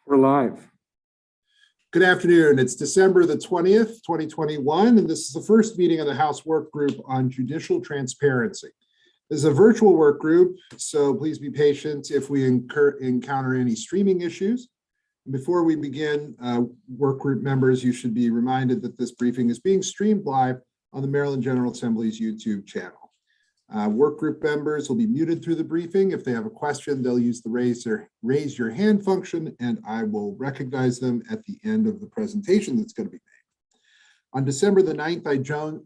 We're live. Good afternoon. It's December the 20th, 2021, and this is the first meeting of the House Work Group on Judicial Transparency. This is a virtual work group, so please be patient if we encounter any streaming issues. Before we begin, work group members, you should be reminded that this briefing is being streamed live on the Maryland General Assembly's YouTube channel. Work group members will be muted through the briefing. If they have a question, they'll use the raise your hand function, and I will recognize them at the end of the presentation that's going to be made. On December the 9th, I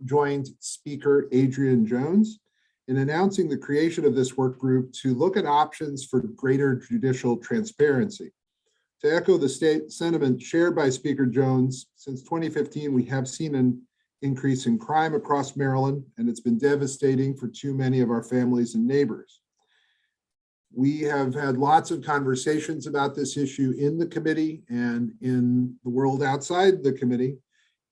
joined Speaker Adrian Jones in announcing the creation of this work group to look at options for greater judicial transparency. To echo the sentiment shared by Speaker Jones, since 2015, we have seen an increase in crime across Maryland, and it's been devastating for too many of our families and neighbors. We have had lots of conversations about this issue in the committee and in the world outside the committee.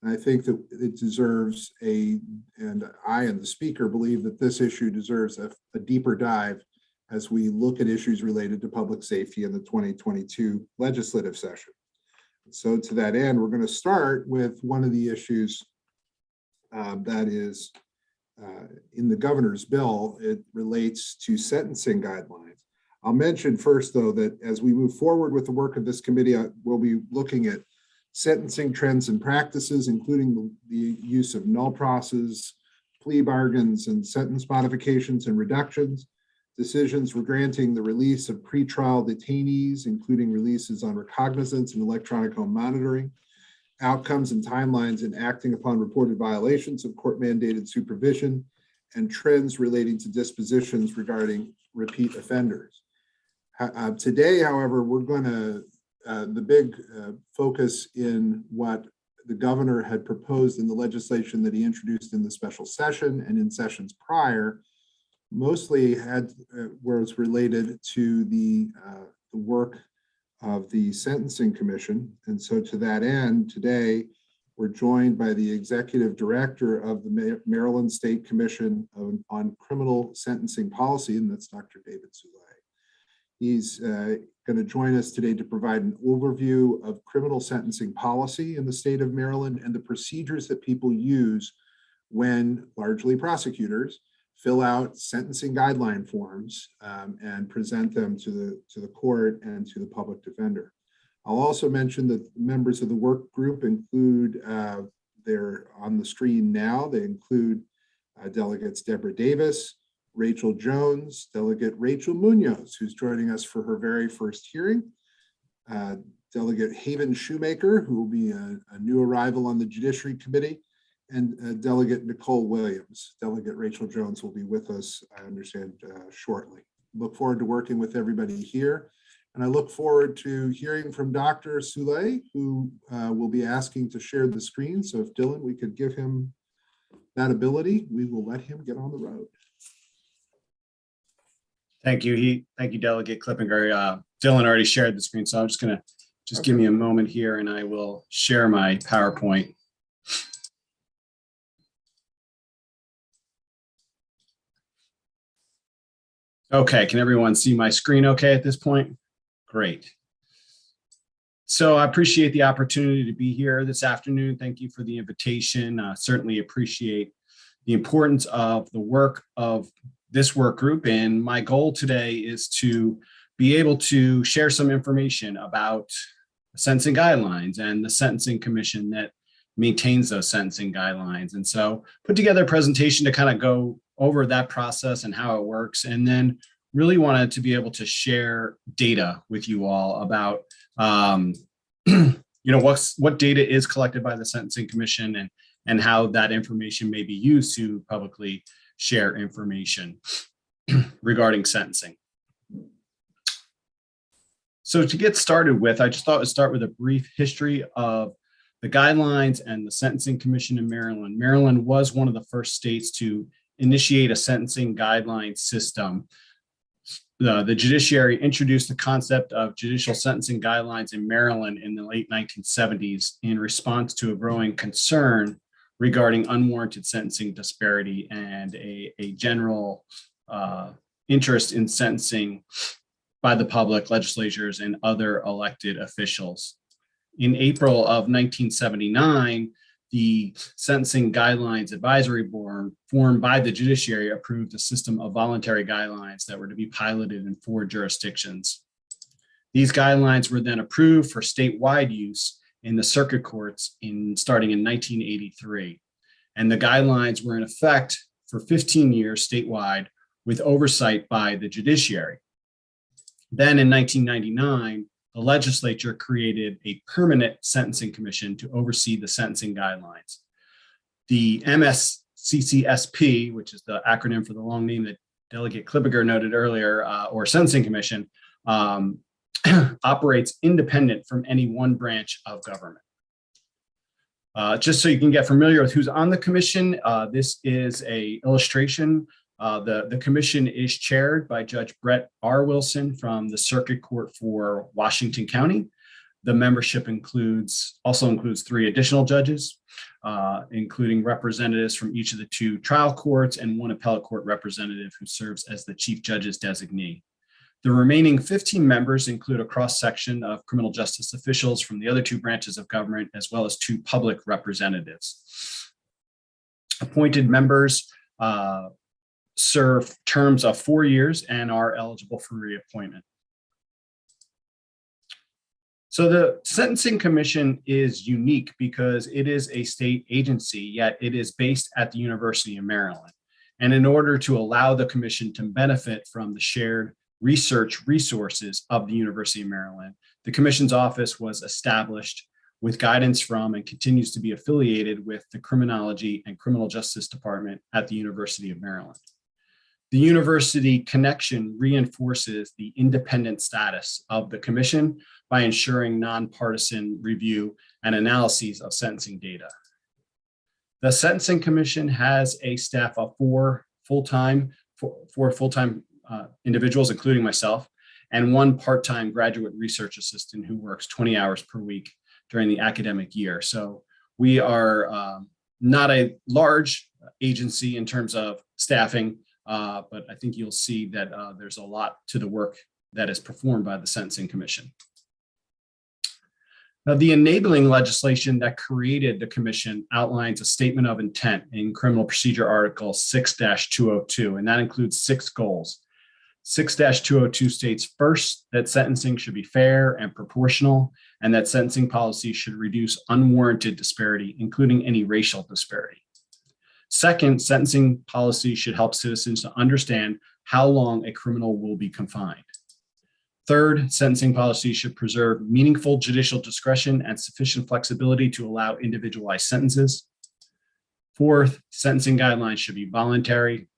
I think that it deserves and I and the speaker believe that this issue deserves a deeper dive as we look at issues related to public safety in the 2022 legislative session. So to that end, we're going to start with one of the issues that is in the governor's bill. It relates to sentencing guidelines. I'll mention first, though, that as we move forward with the work of this committee, we'll be looking at sentencing trends and practices, including the use of null process, plea bargains, and sentence modifications and reductions, decisions for granting the release of pretrial detainees, including releases on recognizance and electronic home monitoring, outcomes and timelines in acting upon reported violations of court-mandated supervision, and trends relating to dispositions regarding repeat offenders. Today, however, we're going to, the big focus in what the governor had proposed in the legislation that he introduced in the special session and in sessions prior, mostly was related to the work of the Sentencing Commission. And so to that end, today, we're joined by the Executive Director of the Maryland State Commission on Criminal Sentencing Policy, and that's Dr. David. He's going to join us today to provide an overview of criminal sentencing policy in the state of Maryland and the procedures that people use when, largely prosecutors, fill out sentencing guideline forms and present them to the court and to the public defender. I'll also mention that members of the work group include, they're on the screen now, they include Delegates Deborah Davis, Rachel Jones, Delegate Rachel Munoz, who's joining us for her very first hearing, Delegate Haven Shoemaker, who will be a new arrival on the Judiciary Committee, and Delegate Nicole Williams. Delegate Rachel Jones will be with us, I understand, shortly. Look forward to working with everybody here. And I look forward to hearing from Dr. Soule, who will be asking to share the screen. So if Dylan, we could give him that ability, we will let him get on the road. Thank you. Thank you, Delegate Klippinger. Dylan already shared the screen, so I'm just going to give me a moment here and I will share my PowerPoint. Okay, can everyone see my screen okay at this point? Great. So I appreciate the opportunity to be here this afternoon. Thank you for the invitation. Certainly appreciate the importance of the work of this work group. And my goal today is to be able to share some information about sentencing guidelines and the Sentencing Commission that maintains those sentencing guidelines. And so put together a presentation to kind of go over that process and how it works, and then really wanted to be able to share data with you all about what data is collected by the Sentencing Commission and how that information may be used to publicly share information regarding sentencing. So to get started with, I just thought I'd start with a brief history of the guidelines and the Sentencing Commission in Maryland. Maryland was one of the first states to initiate a sentencing guideline system. The judiciary introduced the concept of judicial sentencing guidelines in Maryland in the late 1970s in response to a growing concern regarding unwarranted sentencing disparity and a general interest in sentencing by the public, legislatures, and other elected officials. In April of 1979, the Sentencing Guidelines Advisory Board, formed by the judiciary, approved a system of voluntary guidelines that were to be piloted in 4 jurisdictions. These guidelines were then approved for statewide use in the circuit courts starting in 1983. And the guidelines were in effect for 15 years statewide with oversight by the judiciary. Then in 1999, the legislature created a permanent sentencing commission to oversee the sentencing guidelines. The MSCCSP, which is the acronym for the long name that Delegate Klippiger noted earlier, or Sentencing Commission, operates independent from any one branch of government. Just so you can get familiar with who's on the commission, this is an illustration. The commission is chaired by Judge Brett R. Wilson from the Circuit Court for Washington County. The membership also includes 3 additional judges, including representatives from each of the 2 trial courts and 1 appellate court representative who serves as the chief judge's designee. The remaining 15 members include a cross-section of criminal justice officials from the other 2 branches of government, as well as 2 public representatives. Appointed members serve terms of 4 years and are eligible for reappointment. So the Sentencing Commission is unique because it is a state agency, yet it is based at the University of Maryland. And in order to allow the commission to benefit from the shared research resources of the University of Maryland, the commission's office was established with guidance from and continues to be affiliated with the Criminology and Criminal Justice Department at the University of Maryland. The university connection reinforces the independent status of the commission by ensuring nonpartisan review and analyses of sentencing data. The Sentencing Commission has a staff of 4 full-time individuals, including myself, and 1 part-time graduate research assistant who works 20 hours per week during the academic year. So we are not a large agency in terms of staffing, but I think you'll see that there's a lot to the work that is performed by the Sentencing Commission. Now, the enabling legislation that created the commission outlines a statement of intent in Criminal Procedure Article 6-202, and that includes 6 goals. 6-202 states, first, that sentencing should be fair and proportional, and that sentencing policy should reduce unwarranted disparity, including any racial disparity. Second, sentencing policy should help citizens to understand how long a criminal will be confined. Third, sentencing policy should preserve meaningful judicial discretion and sufficient flexibility to allow individualized sentences. Fourth, sentencing guidelines should be voluntary.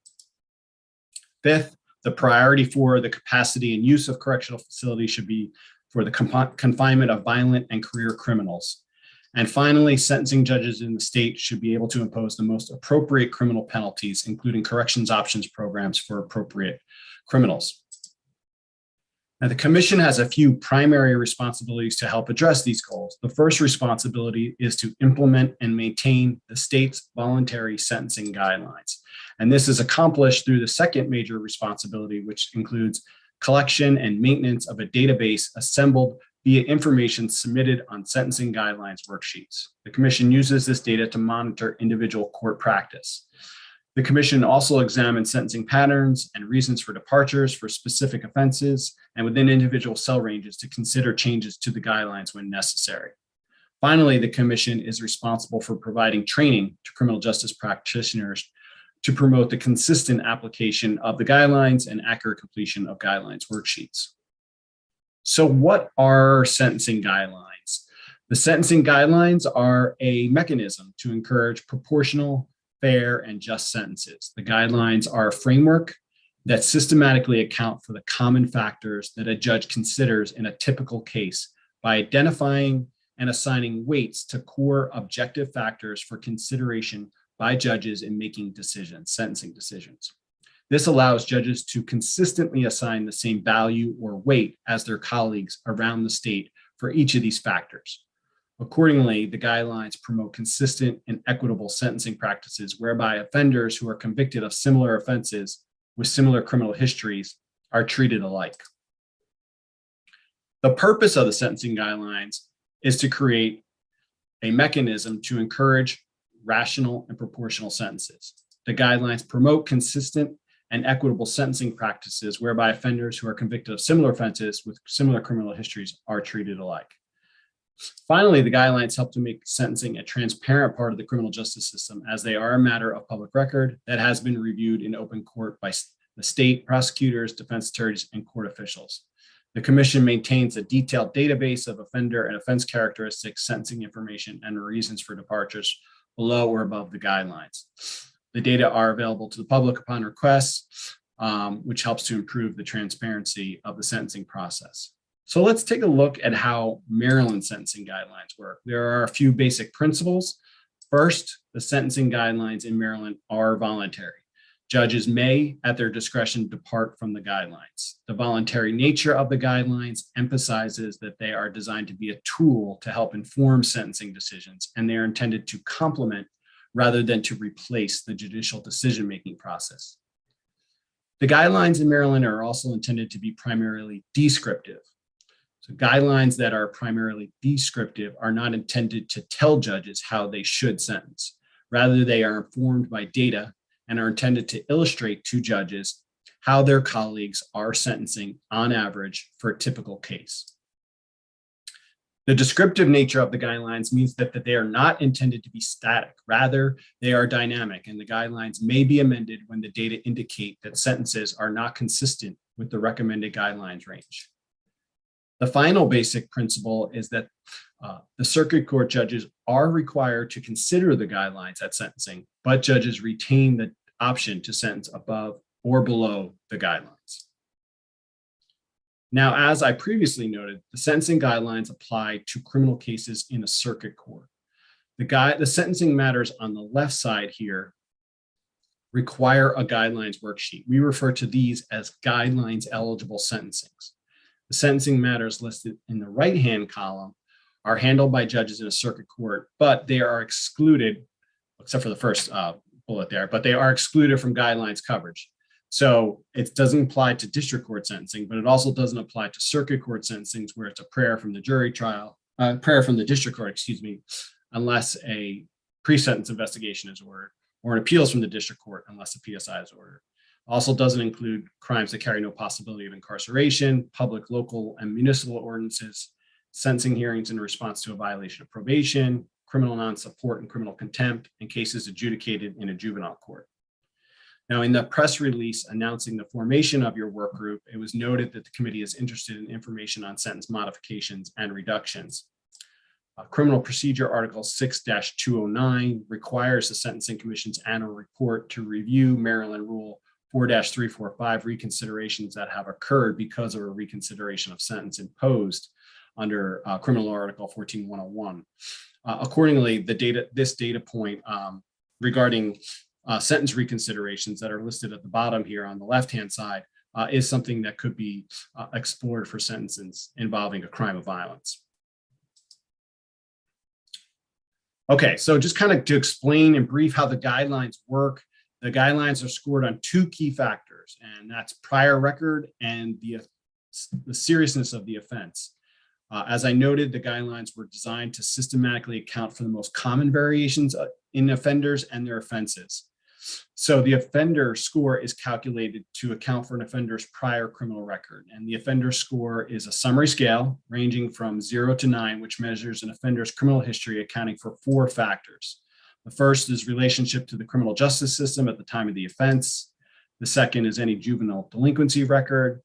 Fifth, the priority for the capacity and use of correctional facilities should be for the confinement of violent and career criminals. And finally, sentencing judges in the state should be able to impose the most appropriate criminal penalties, including corrections options programs for appropriate criminals. Now, the commission has a few primary responsibilities to help address these goals. The first responsibility is to implement and maintain the state's voluntary sentencing guidelines. And this is accomplished through the second major responsibility, which includes collection and maintenance of a database assembled via information submitted on sentencing guidelines worksheets. The commission uses this data to monitor individual court practice. The commission also examines sentencing patterns and reasons for departures for specific offenses and within individual cell ranges to consider changes to the guidelines when necessary. Finally, the commission is responsible for providing training to criminal justice practitioners to promote the consistent application of the guidelines and accurate completion of guidelines worksheets. So what are sentencing guidelines? The sentencing guidelines are a mechanism to encourage proportional, fair, and just sentences. The guidelines are a framework that systematically account for the common factors that a judge considers in a typical case by identifying and assigning weights to core objective factors for consideration by judges in making decisions, sentencing decisions. This allows judges to consistently assign the same value or weight as their colleagues around the state for each of these factors. Accordingly, the guidelines promote consistent and equitable sentencing practices whereby offenders who are convicted of similar offenses with similar criminal histories are treated alike. The purpose of the sentencing guidelines is to create a mechanism to encourage rational and proportional sentences. The guidelines promote consistent and equitable sentencing practices whereby offenders who are convicted of similar offenses with similar criminal histories are treated alike. Finally, the guidelines help to make sentencing a transparent part of the criminal justice system, as they are a matter of public record that has been reviewed in open court by the state prosecutors, defense attorneys, and court officials. The Commission maintains a detailed database of offender and offense characteristics, sentencing information, and reasons for departures below or above the guidelines. The data are available to the public upon request, which helps to improve the transparency of the sentencing process. So let's take a look at how Maryland sentencing guidelines work. There are a few basic principles. First, the sentencing guidelines in Maryland are voluntary. Judges may, at their discretion, depart from the guidelines. The voluntary nature of the guidelines emphasizes that they are designed to be a tool to help inform sentencing decisions, and they are intended to complement rather than to replace the judicial decision-making process. The guidelines in Maryland are also intended to be primarily descriptive. So guidelines that are primarily descriptive are not intended to tell judges how they should sentence. Rather, they are informed by data and are intended to illustrate to judges how their colleagues are sentencing on average for a typical case. The descriptive nature of the guidelines means that they are not intended to be static. Rather, they are dynamic, and the guidelines may be amended when the data indicate that sentences are not consistent with the recommended guidelines range. The final basic principle is that the circuit court judges are required to consider the guidelines at sentencing, but judges retain the option to sentence above or below the guidelines. Now, as I previously noted, the sentencing guidelines apply to criminal cases in a circuit court. The sentencing matters on the left side here require a guidelines worksheet. We refer to these as guidelines eligible sentencings. The sentencing matters listed in the right-hand column are handled by judges in a circuit court, but they are excluded, except for the first bullet there, but they are excluded from guidelines coverage. So it doesn't apply to district court sentencing, but it also doesn't apply to circuit court sentencings where it's a prayer from the prayer from the district court, unless a pre-sentence investigation is ordered, or an appeals from the district court unless a PSI is ordered. Also doesn't include crimes that carry no possibility of incarceration, public, local, and municipal ordinances, sentencing hearings in response to a violation of probation, criminal non-support and criminal contempt, and cases adjudicated in a juvenile court. Now, in the press release announcing the formation of your work group, it was noted that the committee is interested in information on sentence modifications and reductions. Criminal Procedure Article 6-209 requires the Sentencing Commission's annual report to review Maryland Rule 4-345 reconsiderations that have occurred because of a reconsideration of sentence imposed under Criminal Article 14-101. Accordingly, this data point regarding sentence reconsiderations that are listed at the bottom here on the left-hand side is something that could be explored for sentences involving a crime of violence. Okay, so just kind of to explain in brief how the guidelines work, the guidelines are scored on two key factors, and that's prior record and the seriousness of the offense. As I noted, the guidelines were designed to systematically account for the most common variations in offenders and their offenses. So the offender score is calculated to account for an offender's prior criminal record. And the offender score is a summary scale ranging from 0 to 9, which measures an offender's criminal history, accounting for 4 factors. The first is relationship to the criminal justice system at the time of the offense. The second is any juvenile delinquency record.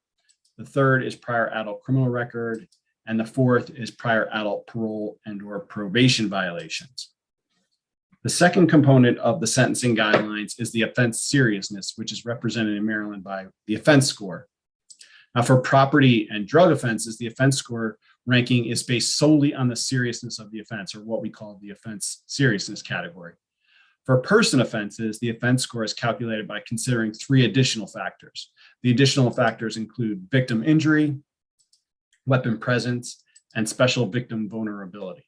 The third is prior adult criminal record. And the fourth is prior adult parole and/or probation violations. The second component of the sentencing guidelines is the offense seriousness, which is represented in Maryland by the offense score. Now, for property and drug offenses, the offense score ranking is based solely on the seriousness of the offense, or what we call the offense seriousness category. For person offenses, the offense score is calculated by considering 3 additional factors. The additional factors include victim injury, weapon presence, and special victim vulnerability.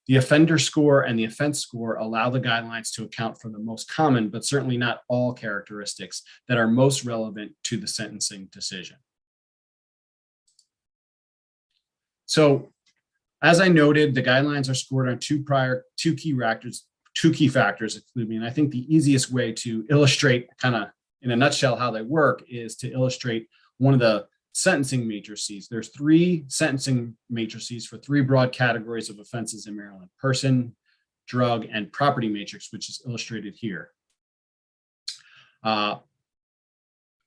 The offender score and the offense score allow the guidelines to account for the most common, but certainly not all characteristics that are most relevant to the sentencing decision. So as I noted, the guidelines are scored on two key factors, excuse me. And I think the easiest way to illustrate kind of in a nutshell how they work is to illustrate one of the sentencing matrices. There's 3 sentencing matrices for 3 broad categories of offenses in Maryland: person, drug, and property matrix, which is illustrated here.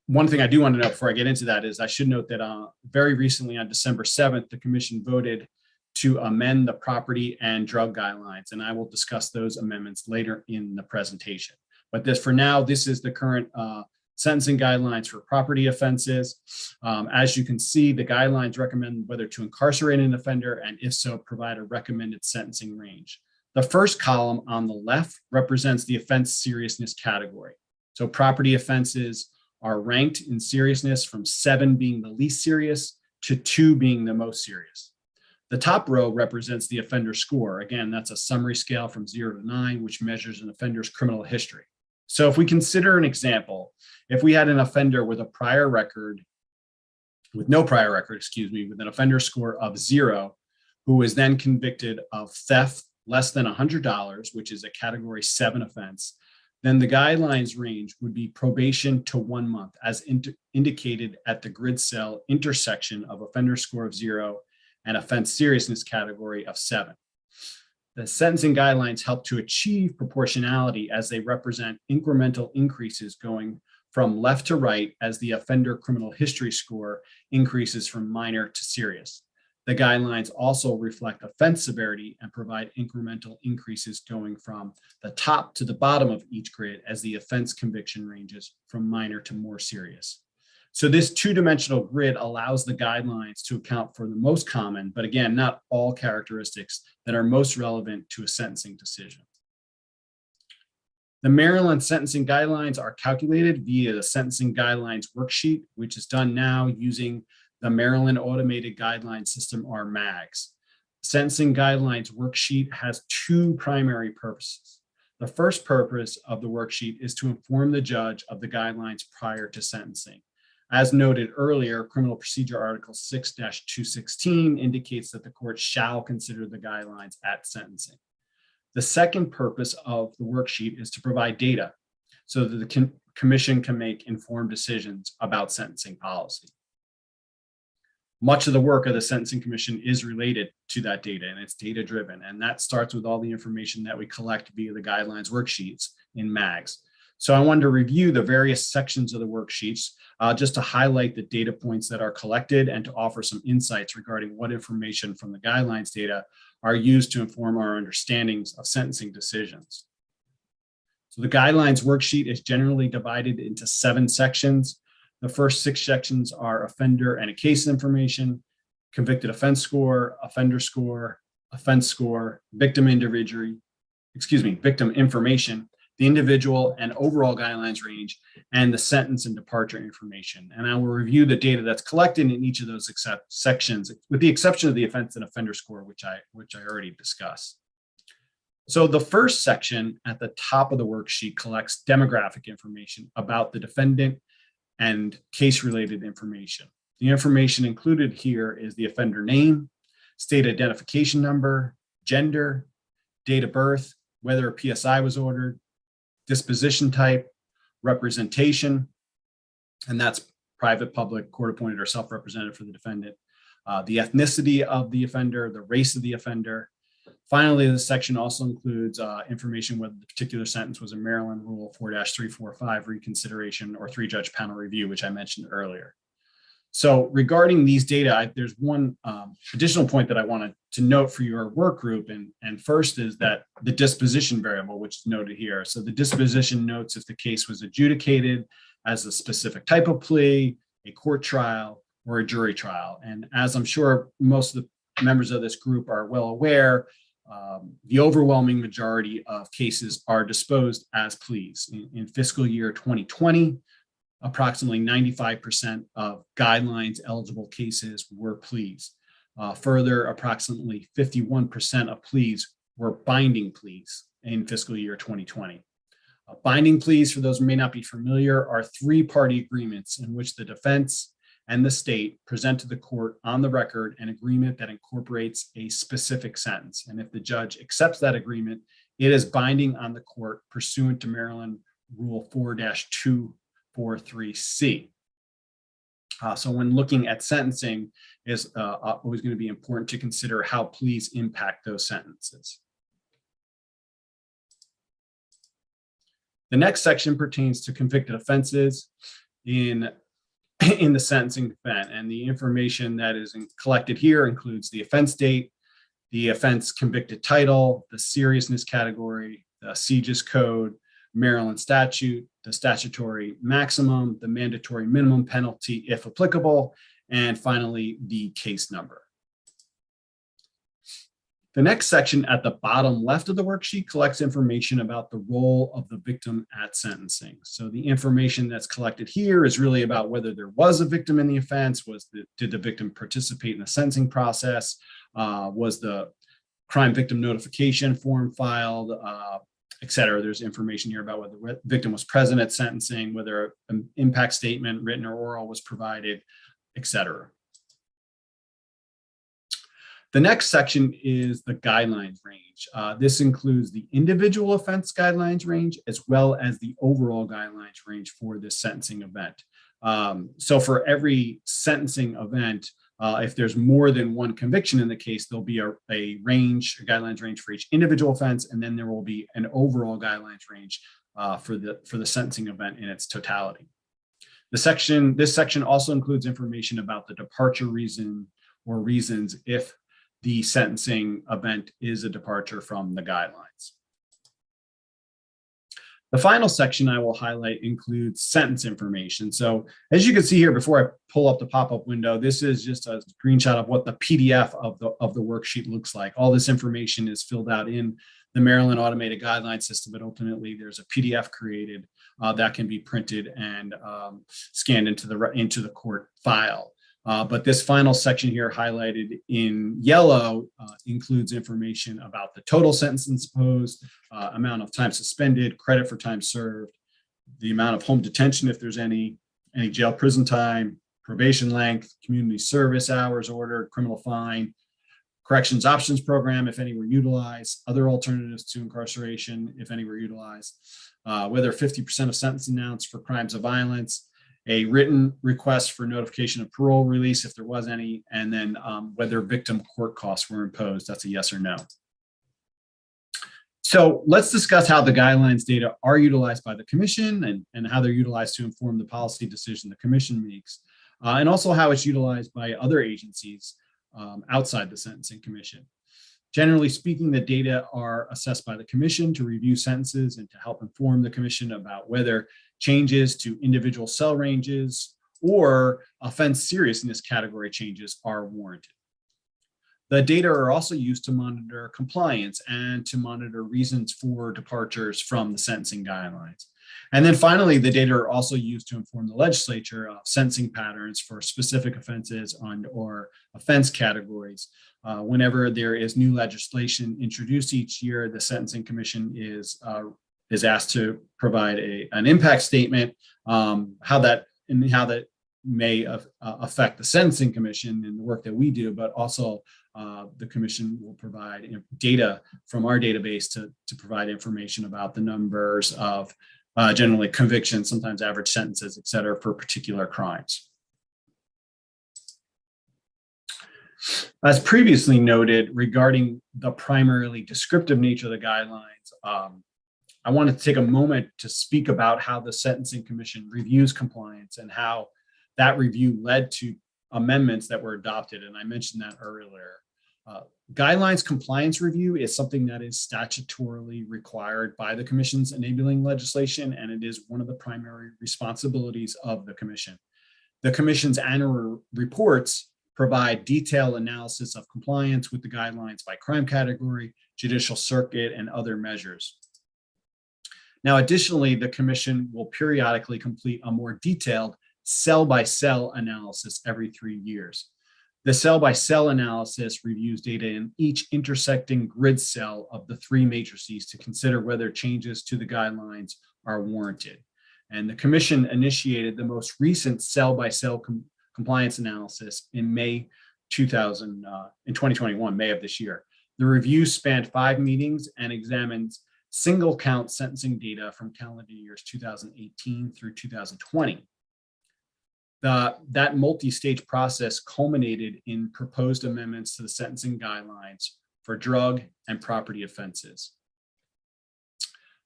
One thing I do want to know before I get into that is I should note that very recently on December 7th, the commission voted to amend the property and drug guidelines, and I will discuss those amendments later in the presentation. But for now, this is the current sentencing guidelines for property offenses. As you can see, the guidelines recommend whether to incarcerate an offender, and if so, provide a recommended sentencing range. The first column on the left represents the offense seriousness category. So property offenses are ranked in seriousness from 7 being the least serious to 2 being the most serious. The top row represents the offender score. Again, that's a summary scale from 0 to 9, which measures an offender's criminal history. So if we consider an example, if we had an offender with no prior record, with an offender score of 0, who was then convicted of theft less than $100, which is a category 7 offense, then the guidelines range would be probation to 1 month, as indicated at the grid cell intersection of offender score of 0 and offense seriousness category of 7. The sentencing guidelines help to achieve proportionality as they represent incremental increases going from left to right as the offender criminal history score increases from minor to serious. The guidelines also reflect offense severity and provide incremental increases going from the top to the bottom of each grid as the offense conviction ranges from minor to more serious. So this 2-dimensional grid allows the guidelines to account for the most common, but again, not all characteristics that are most relevant to a sentencing decision. The Maryland sentencing guidelines are calculated via the sentencing guidelines worksheet, which is done now using the Maryland Automated Guideline System, or MAGS. Sentencing guidelines worksheet has 2 primary purposes. The first purpose of the worksheet is to inform the judge of the guidelines prior to sentencing. As noted earlier, Criminal Procedure Article 6-216 indicates that the court shall consider the guidelines at sentencing. The second purpose of the worksheet is to provide data so that the commission can make informed decisions about sentencing policy. Much of the work of the Sentencing Commission is related to that data, and it's data-driven, and that starts with all the information that we collect via the guidelines worksheets in MAGS. So I wanted to review the various sections of the worksheets just to highlight the data points that are collected and to offer some insights regarding what information from the guidelines data are used to inform our understandings of sentencing decisions. So the guidelines worksheet is generally divided into 7 sections. The first 6 sections are offender and a case information, convicted offense score, offender score, offense score, victim information, the individual and overall guidelines range, and the sentence and departure information. And I will review the data that's collected in each of those sections, with the exception of the offense and offender score, which I already discussed. So the first section at the top of the worksheet collects demographic information about the defendant and case-related information. The information included here is the offender name, state identification number, gender, date of birth, whether a PSI was ordered, disposition type, representation, and that's private, public, court-appointed, or self-represented for the defendant, the ethnicity of the offender, the race of the offender. Finally, this section also includes information whether the particular sentence was a Maryland Rule 4-345 reconsideration or 3-judge panel review, which I mentioned earlier. So regarding these data, there's one additional point that I wanted to note for your work group. And first is that the disposition variable, which is noted here. So the disposition notes if the case was adjudicated as a specific type of plea, a court trial, or a jury trial. And as I'm sure most of the members of this group are well aware, the overwhelming majority of cases are disposed as pleas. In fiscal year 2020, approximately 95% of guidelines eligible cases were pleas. Further, approximately 51% of pleas were binding pleas in fiscal year 2020. Binding pleas, for those who may not be familiar, are 3-party agreements in which the defense and the state present to the court on the record an agreement that incorporates a specific sentence. And if the judge accepts that agreement, it is binding on the court pursuant to Maryland Rule 4-243C. So when looking at sentencing, is always going to be important to consider how pleas impact those sentences. The next section pertains to convicted offenses in the sentencing event, and the information that is collected here includes the offense date, the offense convicted title, the seriousness category, the CJIS code, Maryland statute, the statutory maximum, the mandatory minimum penalty if applicable, and finally the case number. The next section at the bottom left of the worksheet collects information about the role of the victim at sentencing. So the information that's collected here is really about whether there was a victim in the offense, did the victim participate in the sentencing process, was the crime victim notification form filed, et cetera. There's information here about whether the victim was present at sentencing, whether an impact statement, written or oral, was provided, et cetera. The next section is the guidelines range. This includes the individual offense guidelines range as well as the overall guidelines range for this sentencing event. So for every sentencing event, if there's more than one conviction in the case, there'll be a range, a guidelines range for each individual offense, and then there will be an overall guidelines range for the sentencing event in its totality. This section also includes information about the departure reason or reasons if the sentencing event is a departure from the guidelines. The final section I will highlight includes sentence information. So as you can see here, before I pull up the pop-up window, this is just a screenshot of what the PDF of the worksheet looks like. All this information is filled out in the Maryland Automated Guideline System, but ultimately there's a PDF created that can be printed and scanned into the court file. But this final section here highlighted in yellow includes information about the total sentence imposed, amount of time suspended, credit for time served, the amount of home detention if there's any jail prison time, probation length, community service hours ordered, criminal fine, corrections options program if any were utilized, other alternatives to incarceration if any were utilized, whether 50% of sentence announced for crimes of violence, a written request for notification of parole release if there was any, and then whether victim court costs were imposed. That's a yes or no. So let's discuss how the guidelines data are utilized by the commission and how they're utilized to inform the policy decision the commission makes, and also how it's utilized by other agencies outside the Sentencing Commission. Generally speaking, the data are assessed by the commission to review sentences and to help inform the commission about whether changes to individual cell ranges or offense seriousness category changes are warranted. The data are also used to monitor compliance and to monitor reasons for departures from the sentencing guidelines. And then finally, the data are also used to inform the legislature of sentencing patterns for specific offenses or offense categories. Whenever there is new legislation introduced each year, the Sentencing Commission is asked to provide an impact statement, how that may affect the Sentencing Commission and the work that we do, but also the commission will provide data from our database to provide information about the numbers of generally convictions, sometimes average sentences, et cetera, for particular crimes. As previously noted, regarding the primarily descriptive nature of the guidelines, I wanted to take a moment to speak about how the Sentencing Commission reviews compliance and how that review led to amendments that were adopted, and I mentioned that earlier. Guidelines compliance review is something that is statutorily required by the commission's enabling legislation, and it is one of the primary responsibilities of the commission. The commission's annual reports provide detailed analysis of compliance with the guidelines by crime category, judicial circuit, and other measures. Now, additionally, the commission will periodically complete a more detailed cell-by-cell analysis every 3 years. The cell-by-cell analysis reviews data in each intersecting grid cell of the 3 matrices to consider whether changes to the guidelines are warranted. And the commission initiated the most recent cell-by-cell compliance analysis in May 2021, May of this year. The review spanned 5 meetings and examined single count sentencing data from calendar years 2018 through 2020. That multi-stage process culminated in proposed amendments to the sentencing guidelines for drug and property offenses.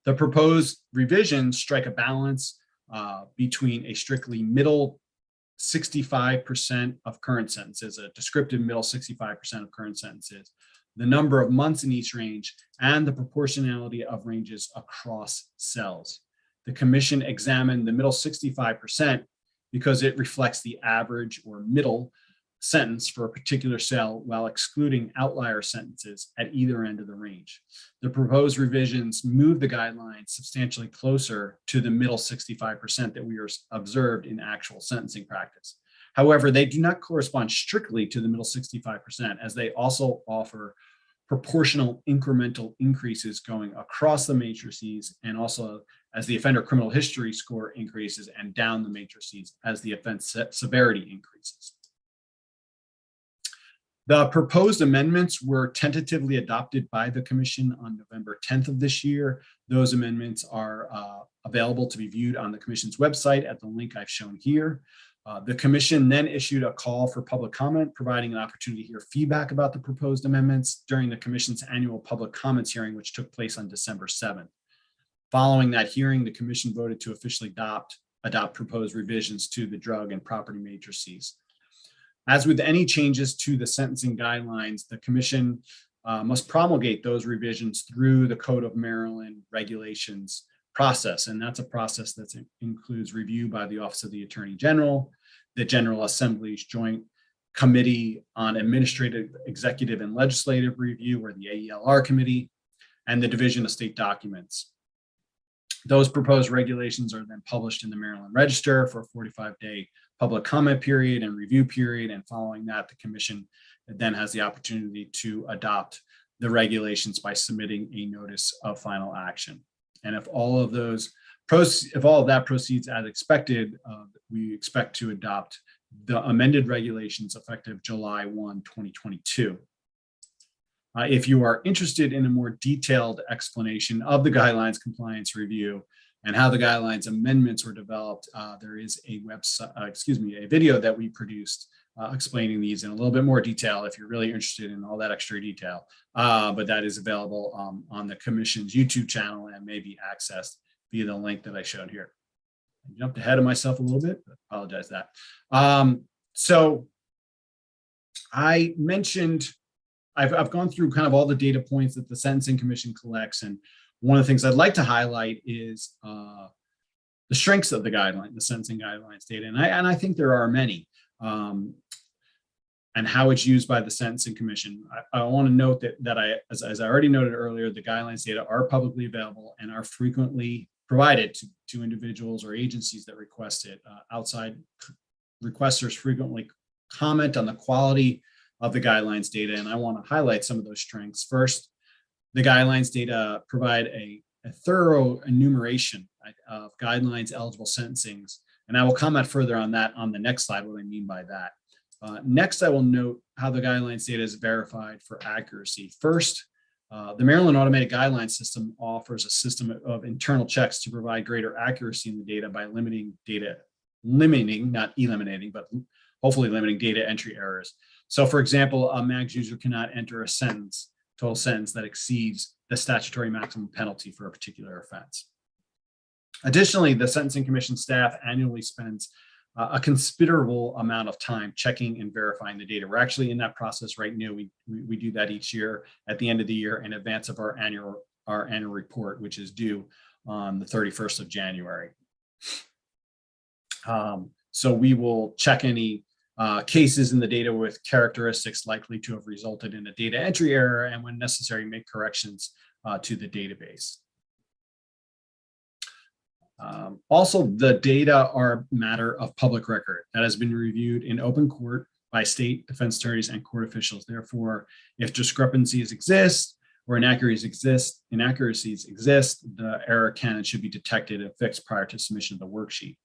The proposed revisions strike a balance between a strictly middle 65% of current sentences, a descriptive middle 65% of current sentences, the number of months in each range, and the proportionality of ranges across cells. The commission examined the middle 65% because it reflects the average or middle sentence for a particular cell while excluding outlier sentences at either end of the range. The proposed revisions move the guidelines substantially closer to the middle 65% that we observed in actual sentencing practice. However, they do not correspond strictly to the middle 65%, as they also offer proportional incremental increases going across the matrices, and also as the offender criminal history score increases, and down the matrices as the offense severity increases. The proposed amendments were tentatively adopted by the commission on November 10th of this year. Those amendments are available to be viewed on the commission's website at the link I've shown here. The commission then issued a call for public comment, providing an opportunity to hear feedback about the proposed amendments during the commission's annual public comments hearing, which took place on December 7th. Following that hearing, the commission voted to officially adopt proposed revisions to the drug and property matrices. As with any changes to the sentencing guidelines, the commission must promulgate those revisions through the Code of Maryland regulations process. And that's a process that includes review by the Office of the Attorney General, the General Assembly's Joint Committee on Administrative, Executive, and Legislative Review, or the AELR Committee, and the Division of State Documents. Those proposed regulations are then published in the Maryland Register for a 45-day public comment period and review period. And following that, the commission then has the opportunity to adopt the regulations by submitting a notice of final action. And if all of that proceeds as expected, we expect to adopt the amended regulations effective July 1, 2022. If you are interested in a more detailed explanation of the guidelines compliance review and how the guidelines amendments were developed, there is a a video that we produced explaining these in a little bit more detail if you're really interested in all that extra detail. But that is available on the commission's YouTube channel and may be accessed via the link that I showed here. I jumped ahead of myself a little bit, but apologize for that. So I mentioned, I've gone through kind of all the data points that the Sentencing Commission collects, and one of the things I'd like to highlight is the strengths of the guideline, the sentencing guidelines data, and I think there are many, and how it's used by the Sentencing Commission. I want to note that as I already noted earlier, the guidelines data are publicly available and are frequently provided to individuals or agencies that request it. Outside requesters frequently comment on the quality of the guidelines data, and I want to highlight some of those strengths. First, the guidelines data provide a thorough enumeration of guidelines eligible sentencings, and I will comment further on that on the next slide, what I mean by that. Next, I will note how the guidelines data is verified for accuracy. First, the Maryland Automated Guidelines System offers a system of internal checks to provide greater accuracy in the data by limiting, not eliminating, but hopefully limiting data entry errors. So for example, a MAGS user cannot enter a total sentence that exceeds the statutory maximum penalty for a particular offense. Additionally, the Sentencing Commission staff annually spends a considerable amount of time checking and verifying the data. We're actually in that process right now. We do that each year at the end of the year in advance of our annual report, which is due on the 31st of January. So we will check any cases in the data with characteristics likely to have resulted in a data entry error, and when necessary, make corrections to the database. Also, the data are a matter of public record that has been reviewed in open court by state defense attorneys and court officials. Therefore, if discrepancies exist or inaccuracies exist, the error can and should be detected and fixed prior to submission of the worksheet.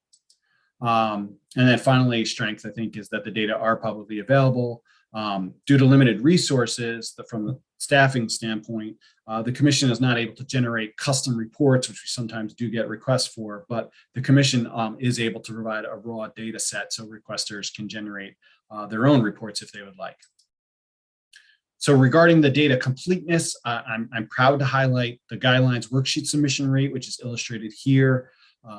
And then finally, strength, I think, is that the data are publicly available. Due to limited resources from the staffing standpoint, the commission is not able to generate custom reports, which we sometimes do get requests for, but the commission is able to provide a raw data set so requesters can generate their own reports if they would like. So regarding the data completeness, I'm proud to highlight the guidelines worksheet submission rate, which is illustrated here.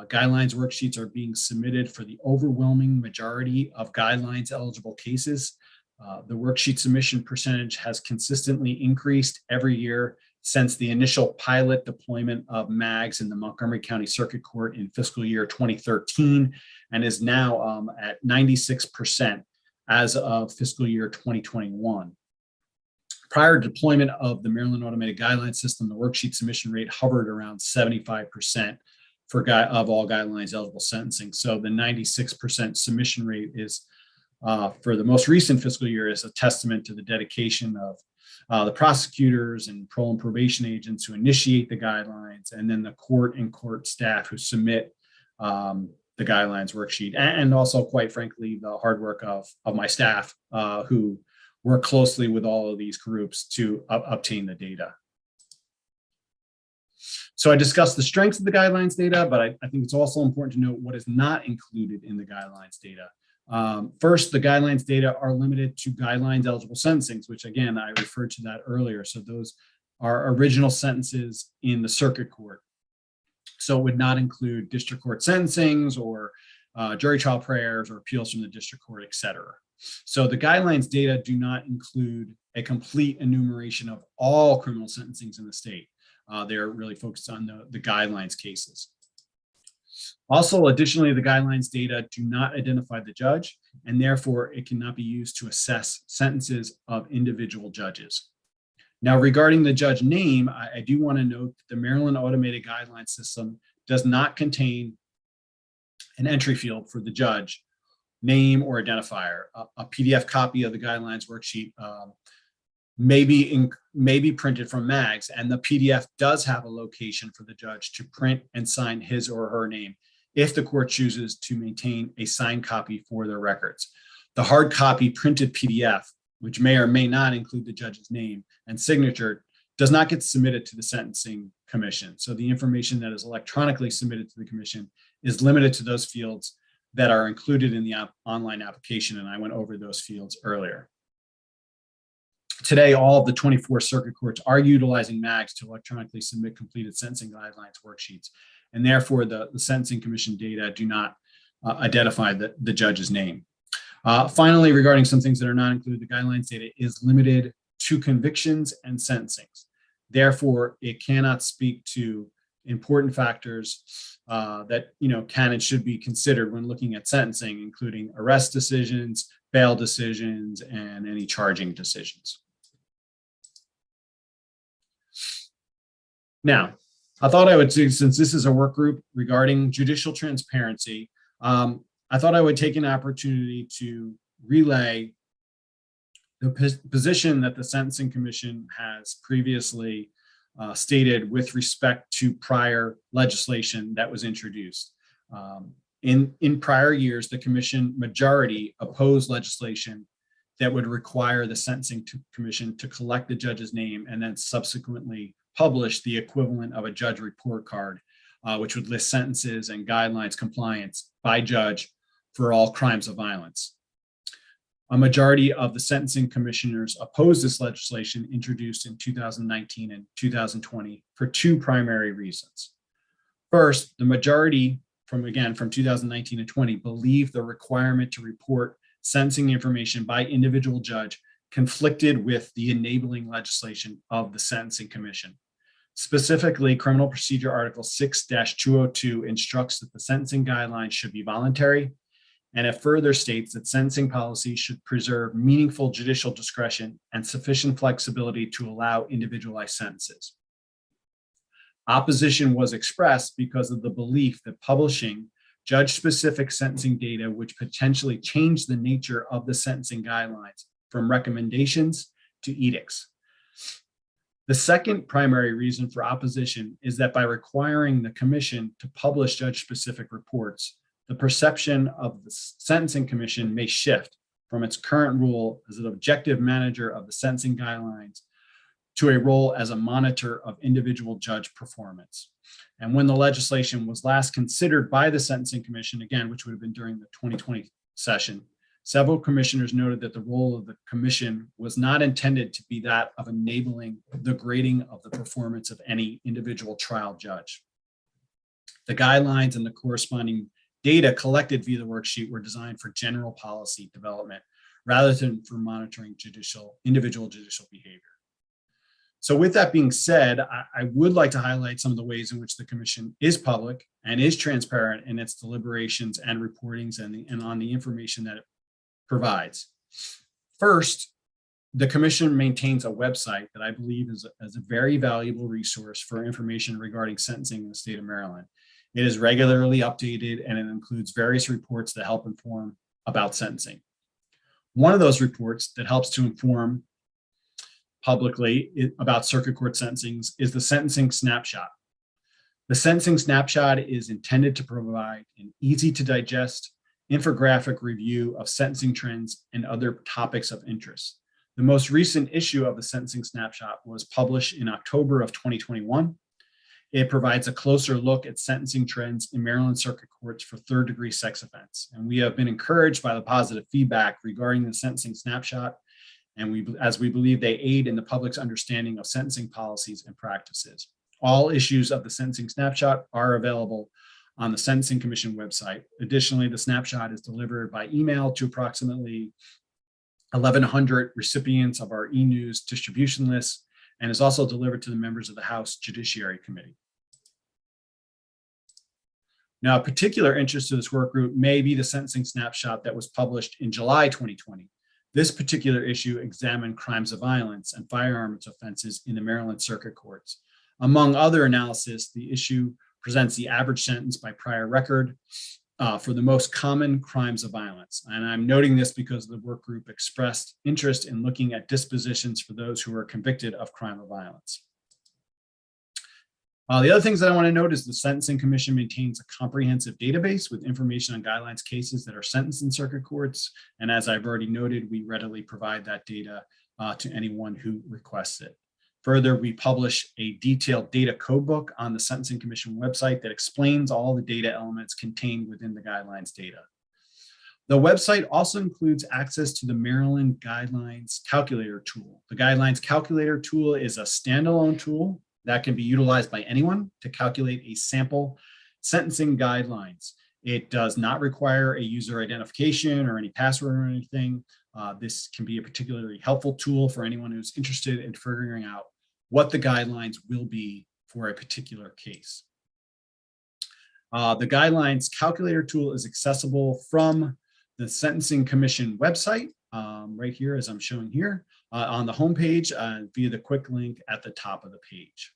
Guidelines worksheets are being submitted for the overwhelming majority of guidelines eligible cases. The worksheet submission percentage has consistently increased every year since the initial pilot deployment of MAGs in the Montgomery County Circuit Court in fiscal year 2013, and is now at 96% as of fiscal year 2021. Prior to deployment of the Maryland Automated Guidelines System, the worksheet submission rate hovered around 75% of all guidelines eligible sentencing. So the 96% submission rate is for the most recent fiscal year is a testament to the dedication of the prosecutors and parole and probation agents who initiate the guidelines, and then the court and court staff who submit the guidelines worksheet, and also, quite frankly, the hard work of my staff who work closely with all of these groups to obtain the data. So I discussed the strengths of the guidelines data, but I think it's also important to note what is not included in the guidelines data. First, the guidelines data are limited to guidelines eligible sentencings, which again, I referred to that earlier. So those are original sentences in the circuit court. So it would not include district court sentencings or jury trial prayers or appeals from the district court, et cetera. So the guidelines data do not include a complete enumeration of all criminal sentencings in the state. They're really focused on the guidelines cases. Also, additionally, the guidelines data do not identify the judge, and therefore it cannot be used to assess sentences of individual judges. Now, regarding the judge name, I do want to note that the Maryland Automated Guidelines System does not contain an entry field for the judge name or identifier. A PDF copy of the guidelines worksheet may be printed from MAGs, and the PDF does have a location for the judge to print and sign his or her name if the court chooses to maintain a signed copy for their records. The hard copy printed PDF, which may or may not include the judge's name and signature, does not get submitted to the Sentencing Commission. So the information that is electronically submitted to the commission is limited to those fields that are included in the online application, and I went over those fields earlier. Today, all of the 24 circuit courts are utilizing MAGs to electronically submit completed sentencing guidelines worksheets, and therefore the Sentencing Commission data do not identify the judge's name. Finally, regarding some things that are not included, the guidelines data is limited to convictions and sentencings. Therefore, it cannot speak to important factors that can and should be considered when looking at sentencing, including arrest decisions, bail decisions, and any charging decisions. Now, I thought I would do, since this is a work group regarding judicial transparency, I thought I would take an opportunity to relay the position that the Sentencing Commission has previously stated with respect to prior legislation that was introduced. In prior years, the commission majority opposed legislation that would require the Sentencing Commission to collect the judge's name and then subsequently publish the equivalent of a judge report card, which would list sentences and guidelines compliance by judge for all crimes of violence. A majority of the sentencing commissioners opposed this legislation introduced in 2019 and 2020 for two primary reasons. First, the majority from 2019 and 20 believed the requirement to report sentencing information by individual judge conflicted with the enabling legislation of the Sentencing Commission. Specifically, Criminal Procedure Article 6-202 instructs that the sentencing guidelines should be voluntary, and it further states that sentencing policy should preserve meaningful judicial discretion and sufficient flexibility to allow individualized sentences. Opposition was expressed because of the belief that publishing judge-specific sentencing data would potentially change the nature of the sentencing guidelines from recommendations to edicts. The second primary reason for opposition is that by requiring the commission to publish judge-specific reports, the perception of the Sentencing Commission may shift from its current role as an objective manager of the sentencing guidelines to a role as a monitor of individual judge performance. And when the legislation was last considered by the Sentencing Commission, again, which would have been during the 2020 session, several commissioners noted that the role of the commission was not intended to be that of enabling the grading of the performance of any individual trial judge. The guidelines and the corresponding data collected via the worksheet were designed for general policy development rather than for monitoring individual judicial behavior. So with that being said, I would like to highlight some of the ways in which the commission is public and is transparent in its deliberations and reportings and on the information that it provides. First, the commission maintains a website that I believe is a very valuable resource for information regarding sentencing in the state of Maryland. It is regularly updated and it includes various reports that help inform about sentencing. One of those reports that helps to inform publicly about circuit court sentencings is the Sentencing Snapshot. The Sentencing Snapshot is intended to provide an easy to digest infographic review of sentencing trends and other topics of interest. The most recent issue of the Sentencing Snapshot was published in October of 2021. It provides a closer look at sentencing trends in Maryland circuit courts for third-degree sex offense. And we have been encouraged by the positive feedback regarding the Sentencing Snapshot, and as we believe they aid in the public's understanding of sentencing policies and practices. All issues of the Sentencing Snapshot are available on the Sentencing Commission website. Additionally, the snapshot is delivered by email to approximately 1,100 recipients of our e-news distribution list and is also delivered to the members of the House Judiciary Committee. Now, of particular interest to this work group may be the Sentencing Snapshot that was published in July 2020. This particular issue examined crimes of violence and firearms offenses in the Maryland Circuit Courts. Among other analysis, the issue presents the average sentence by prior record for the most common crimes of violence. And I'm noting this because the work group expressed interest in looking at dispositions for those who are convicted of crime of violence. The other things that I want to note is the Sentencing Commission maintains a comprehensive database with information on guidelines cases that are sentenced in circuit courts. And as I've already noted, we readily provide that data to anyone who requests it. Further, we publish a detailed data codebook on the Sentencing Commission website that explains all the data elements contained within the guidelines data. The website also includes access to the Maryland Guidelines Calculator tool. The Guidelines Calculator tool is a standalone tool that can be utilized by anyone to calculate a sample sentencing guidelines. It does not require a user identification or any password or anything. This can be a particularly helpful tool for anyone who's interested in figuring out what the guidelines will be for a particular case. The Guidelines Calculator tool is accessible from the Sentencing Commission website, right here as I'm showing here, on the homepage via the quick link at the top of the page.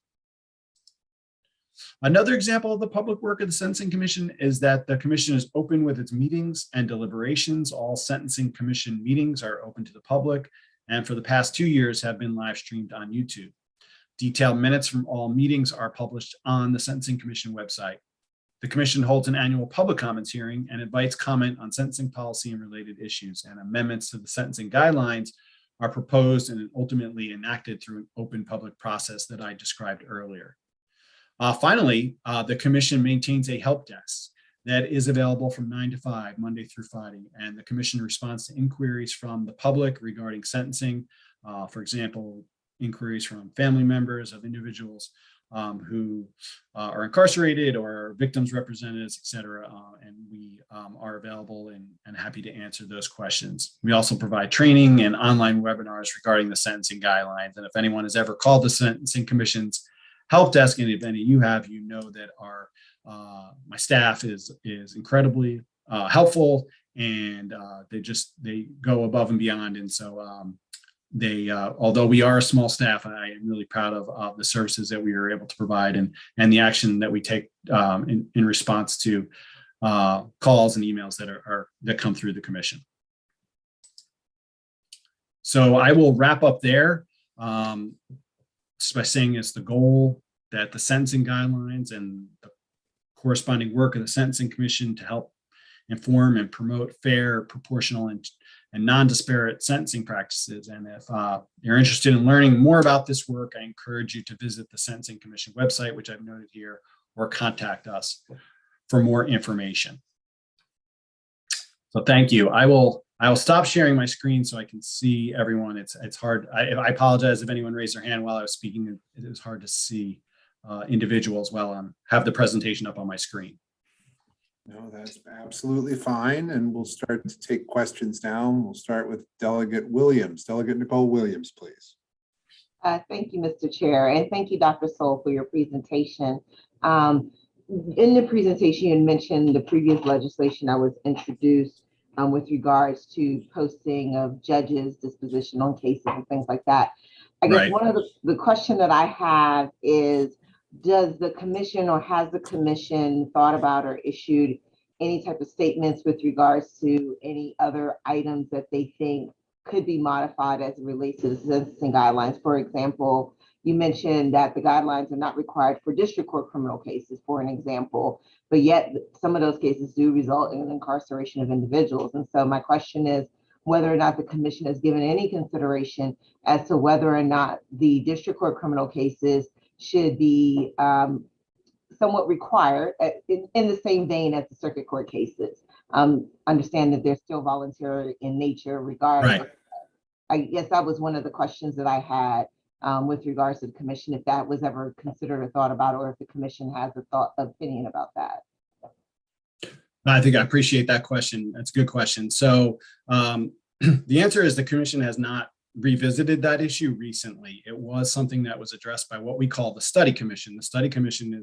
Another example of the public work of the Sentencing Commission is that the Commission is open with its meetings and deliberations. All Sentencing Commission meetings are open to the public, and for the past 2 years have been live streamed on YouTube. Detailed minutes from all meetings are published on the Sentencing Commission website. The Commission holds an annual public comments hearing and invites comment on sentencing policy and related issues, and amendments to the sentencing guidelines are proposed and ultimately enacted through an open public process that I described earlier. Finally, the Commission maintains a help desk that is available from 9 to 5, Monday through Friday, and the Commission responds to inquiries from the public regarding sentencing, for example, inquiries from family members of individuals who are incarcerated or victims representatives, et cetera, and we are available and happy to answer those questions. We also provide training and online webinars regarding the sentencing guidelines, and if anyone has ever called the Sentencing Commission's help desk, and if any of you have, you know that our my staff is incredibly helpful, and they go above and beyond. And so although we are a small staff, I am really proud of the services that we are able to provide and the action that we take in response to calls and emails that come through the Commission. So I will wrap up there. Just by saying it's the goal that the sentencing guidelines and the corresponding work of the Sentencing Commission to help inform and promote fair, proportional, and non-disparate sentencing practices. And if you're interested in learning more about this work, I encourage you to visit the Sentencing Commission website, which I've noted here, or contact us for more information. So thank you. I will stop sharing my screen so I can see everyone. It's hard. I apologize if anyone raised their hand while I was speaking. It was hard to see individuals while I have the presentation up on my screen. No, that's absolutely fine. And we'll start to take questions now. We'll start with Delegate Williams. Delegate Nicole Williams, please. Thank you, Mr. Chair, and thank you, Dr. Soul, for your presentation. In the presentation, you mentioned the previous legislation that was introduced with regards to posting of judges' disposition on cases and things like that. I guess one of the question that I have is, does the commission or has the commission thought about or issued any type of statements with regards to any other items that they think could be modified as it relates to the sentencing guidelines? For example, you mentioned that the guidelines are not required for district court criminal cases, for an example, but yet some of those cases do result in incarceration of individuals. And so my question is whether or not the commission has given any consideration as to whether or not the district court criminal cases should be somewhat required in the same vein as the circuit court cases. Understand that they're still voluntary in nature regardless. Right. I guess that was one of the questions that I had with regards to the commission, if that was ever considered or thought about, or if the commission has a opinion about that. I think I appreciate that question. That's a good question. So the answer is the commission has not revisited that issue recently. It was something that was addressed by what we call the study commission. The study commission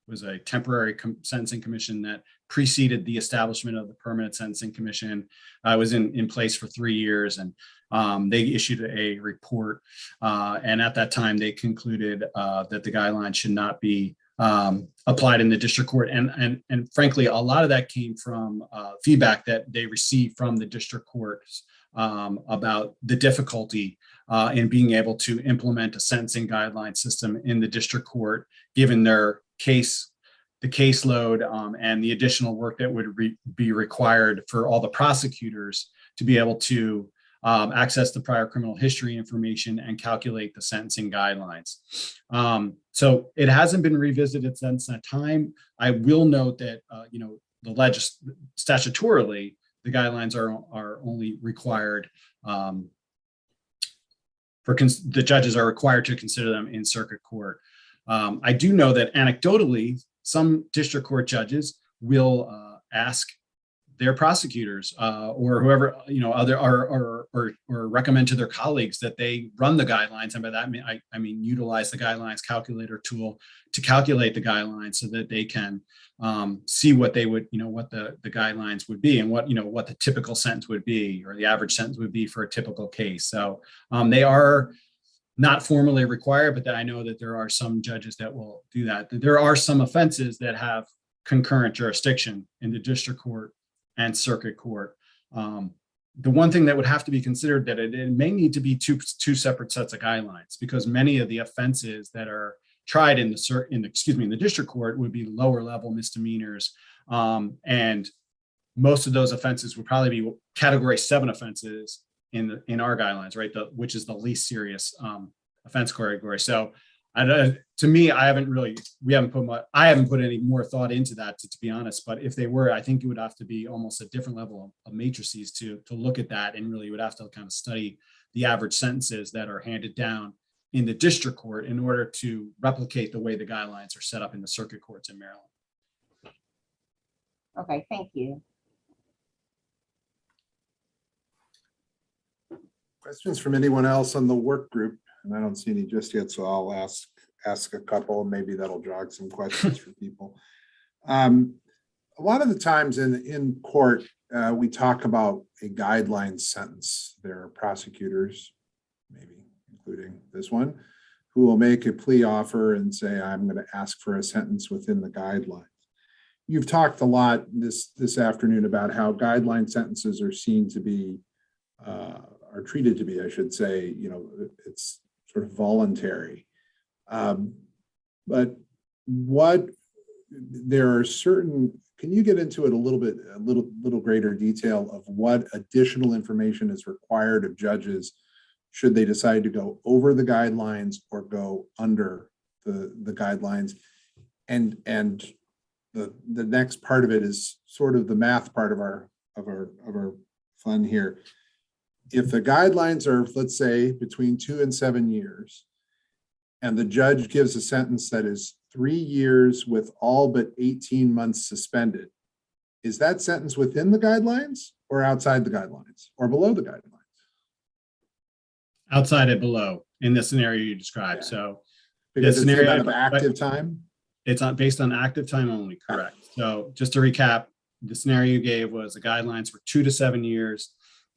was a temporary sentencing commission that preceded the establishment of the permanent sentencing commission. I was in place for 3 years, and they issued a report. And at that time, they concluded that the guidelines should not be applied in the district court. And frankly, a lot of that came from feedback that they received from the district courts about the difficulty in being able to implement a sentencing guideline system in the district court, given the caseload and the additional work that would be required for all the prosecutors to be able to access the prior criminal history information and calculate the sentencing guidelines. So it hasn't been revisited since that time. I will note that statutorily, the guidelines are only required the judges are required to consider them in circuit court. I do know that anecdotally, some district court judges will ask their prosecutors or whoever, or recommend to their colleagues that they run the guidelines. And by that, I mean utilize the guidelines calculator tool to calculate the guidelines so that they can see what they would, what the guidelines would be and what the typical sentence would be or the average sentence would be for a typical case. So they are not formally required, but I know that there are some judges that will do that. There are some offenses that have concurrent jurisdiction in the district court and circuit court. The one thing that would have to be considered that it may need to be two separate sets of guidelines, because many of the offenses that are tried in the district court would be lower level misdemeanors, and most of those offenses would probably be Category 7 offenses in our guidelines, right? Which is the least serious offense category. So to me, I haven't put any more thought into that, to be honest. But if they were, I think it would have to be almost a different level of matrices to look at that, and really would have to kind of study the average sentences that are handed down in the district court in order to replicate the way the guidelines are set up in the circuit courts in Maryland. Okay, thank you. Questions from anyone else on the work group? And I don't see any just yet, so I'll ask a couple. Maybe that'll jog some questions for people. A lot of the times in court, we talk about a guideline sentence. There are prosecutors, maybe including this one, who will make a plea offer and say, I'm going to ask for a sentence within the guidelines. You've talked a lot this afternoon about how guideline sentences are seen to be, are treated to be, I should say, it's sort of voluntary. But there are certain can you get into it a little greater detail of what additional information is required of judges should they decide to go over the guidelines or go under the guidelines? And the next part of it is sort of the math part of our fun here. If the guidelines are, let's say, between 2 and 7 years, and the judge gives a sentence that is 3 years with all but 18 months suspended, is that sentence within the guidelines or outside the guidelines or below the guidelines? Outside and below in the scenario you described. Yeah. So Because the it's the scenario amount of active time. It's not based on active time only, correct? So just to recap, the scenario you gave was the guidelines were 2 to 7 years.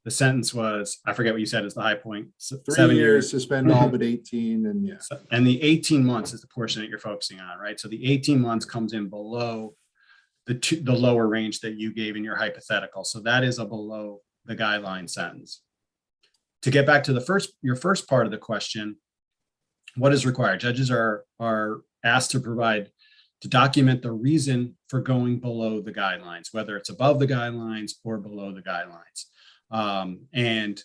The sentence was, I forget what you said is the high point. 3 years, suspend all but 18, and yeah. And the 18 months is the portion that you're focusing on, right? So the 18 months comes in below the lower range that you gave in your hypothetical. So that is a below the guideline sentence. To get back to your first part of the question, what is required? Judges are asked to document the reason for going below the guidelines, whether it's above the guidelines or below the guidelines. And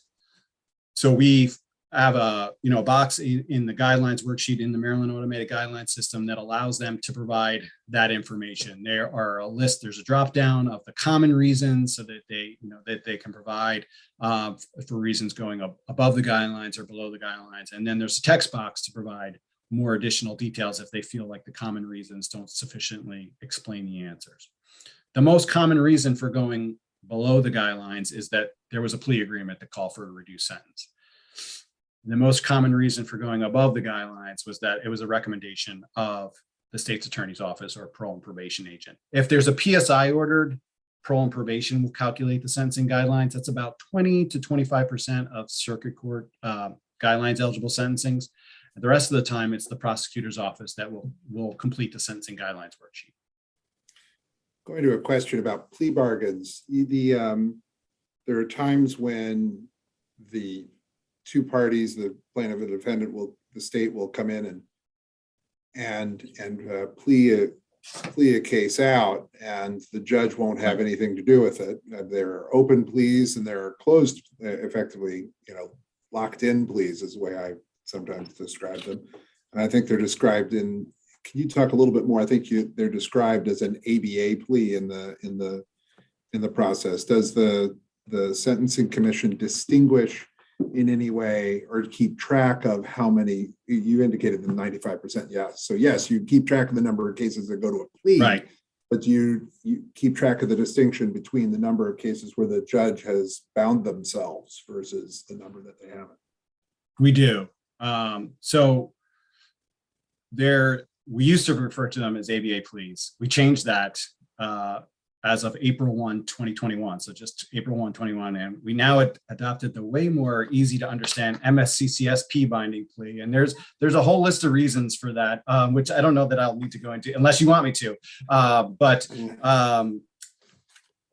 so we have a box in the guidelines worksheet in the Maryland Automated Guidelines System that allows them to provide that information. There are a list, there's a drop down of the common reasons so that they can provide for reasons going above the guidelines or below the guidelines. And then there's a text box to provide more additional details if they feel like the common reasons don't sufficiently explain the answers. The most common reason for going below the guidelines is that there was a plea agreement that called for a reduced sentence. The most common reason for going above the guidelines was that it was a recommendation of the state's attorney's office or parole and probation agent. If there's a PSI ordered, parole and probation will calculate the sentencing guidelines. That's about 20 to 25% of circuit court guidelines eligible sentencings. And the rest of the time, it's the prosecutor's office that will complete the sentencing guidelines worksheet. Going to a question about plea bargains. There are times when the two parties, the plaintiff and the defendant, the state will come in and plea a case out, and the judge won't have anything to do with it. There are open pleas and there are closed, effectively, locked in pleas is the way I sometimes describe them. And I think they're described in. Can you talk a little bit more? I think they're described as an ABA plea in the process. Does the Sentencing Commission distinguish in any way or keep track of how many? You indicated the 95%, yes. So yes, you keep track of the number of cases that go to a plea, right? But you keep track of the distinction between the number of cases where the judge has bound themselves versus the number that they haven't. We do. So we used to refer to them as ABA pleas. We changed that as of April 1, 2021. So just April 1, 2021. And we now adopted the way more easy to understand MSCCSP binding plea. And there's a whole list of reasons for that, which I don't know that I'll need to go into unless you want me to. But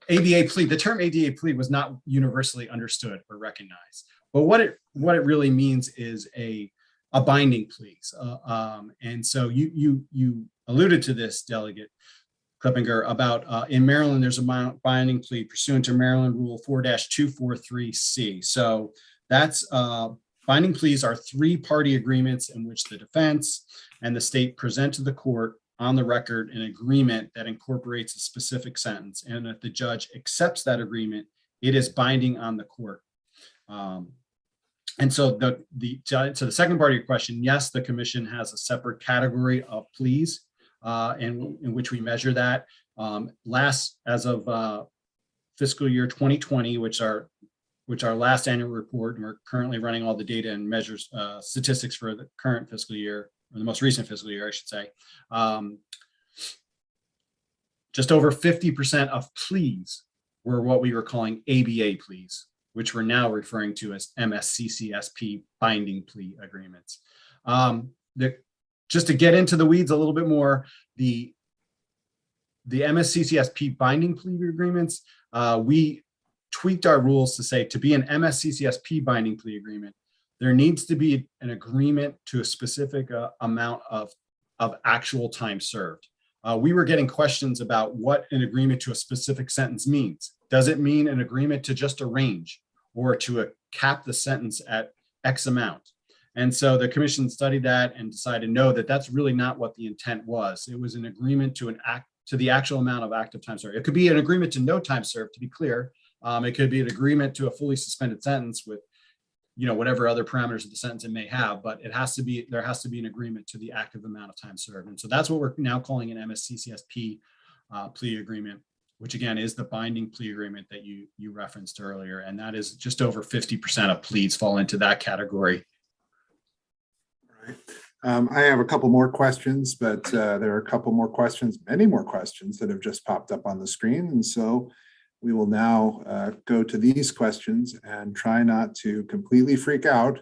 ABA plea, the term ABA plea was not universally understood or recognized. But what it really means is a binding plea. And so you alluded to this, Delegate Klippinger, about in Maryland, there's a binding plea pursuant to Maryland Rule 4-243C. So that's binding pleas are three-party agreements in which the defense and the state present to the court on the record an agreement that incorporates a specific sentence. And if the judge accepts that agreement, it is binding on the court. And so the second part of your question, yes, the commission has a separate category of pleas in which we measure that. As of fiscal year 2020, which our last annual report, and we're currently running all the data and measures statistics for the current fiscal year, or the most recent fiscal year, I should say. Just over 50% of pleas were what we were calling ABA pleas, which we're now referring to as MSCCSP binding plea agreements. Just to get into the weeds a little bit more, the MSCCSP binding plea agreements, we tweaked our rules to say to be an MSCCSP binding plea agreement, there needs to be an agreement to a specific amount of actual time served. we were getting questions about what an agreement to a specific sentence means. Does it mean an agreement to just a range or to cap the sentence at X amount? And so the commission studied that and decided, no, that's really not what the intent was. It was an agreement to the actual amount of active time served. It could be an agreement to no time served, to be clear. It could be an agreement to a fully suspended sentence with, whatever other parameters of the sentence it may have, but there has to be an agreement to the active amount of time served. And so that's what we're now calling an MSCCSP plea agreement, which again is the binding plea agreement that you referenced earlier. And that is just over 50% of pleas fall into that category. I have a couple more questions, but there are a couple more questions, many more questions that have just popped up on the screen. And so we will now go to these questions and try not to completely freak out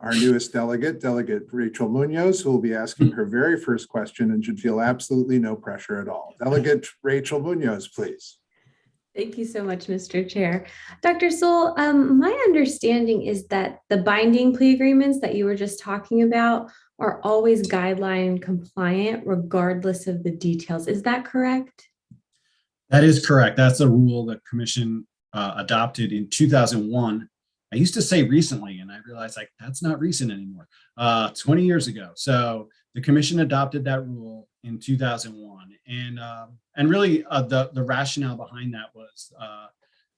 our newest delegate, Delegate Rachel Munoz, who will be asking her very first question and should feel absolutely no pressure at all. Delegate Rachel Munoz, please. Thank you so much, Mr. Chair. Dr. Soul, my understanding is that the binding plea agreements that you were just talking about are always guideline compliant regardless of the details. Is that correct? That is correct. That's a rule the commission adopted in 2001. I used to say recently, and I realized that's not recent anymore, 20 years ago. So the commission adopted that rule in 2001. And really the rationale behind that was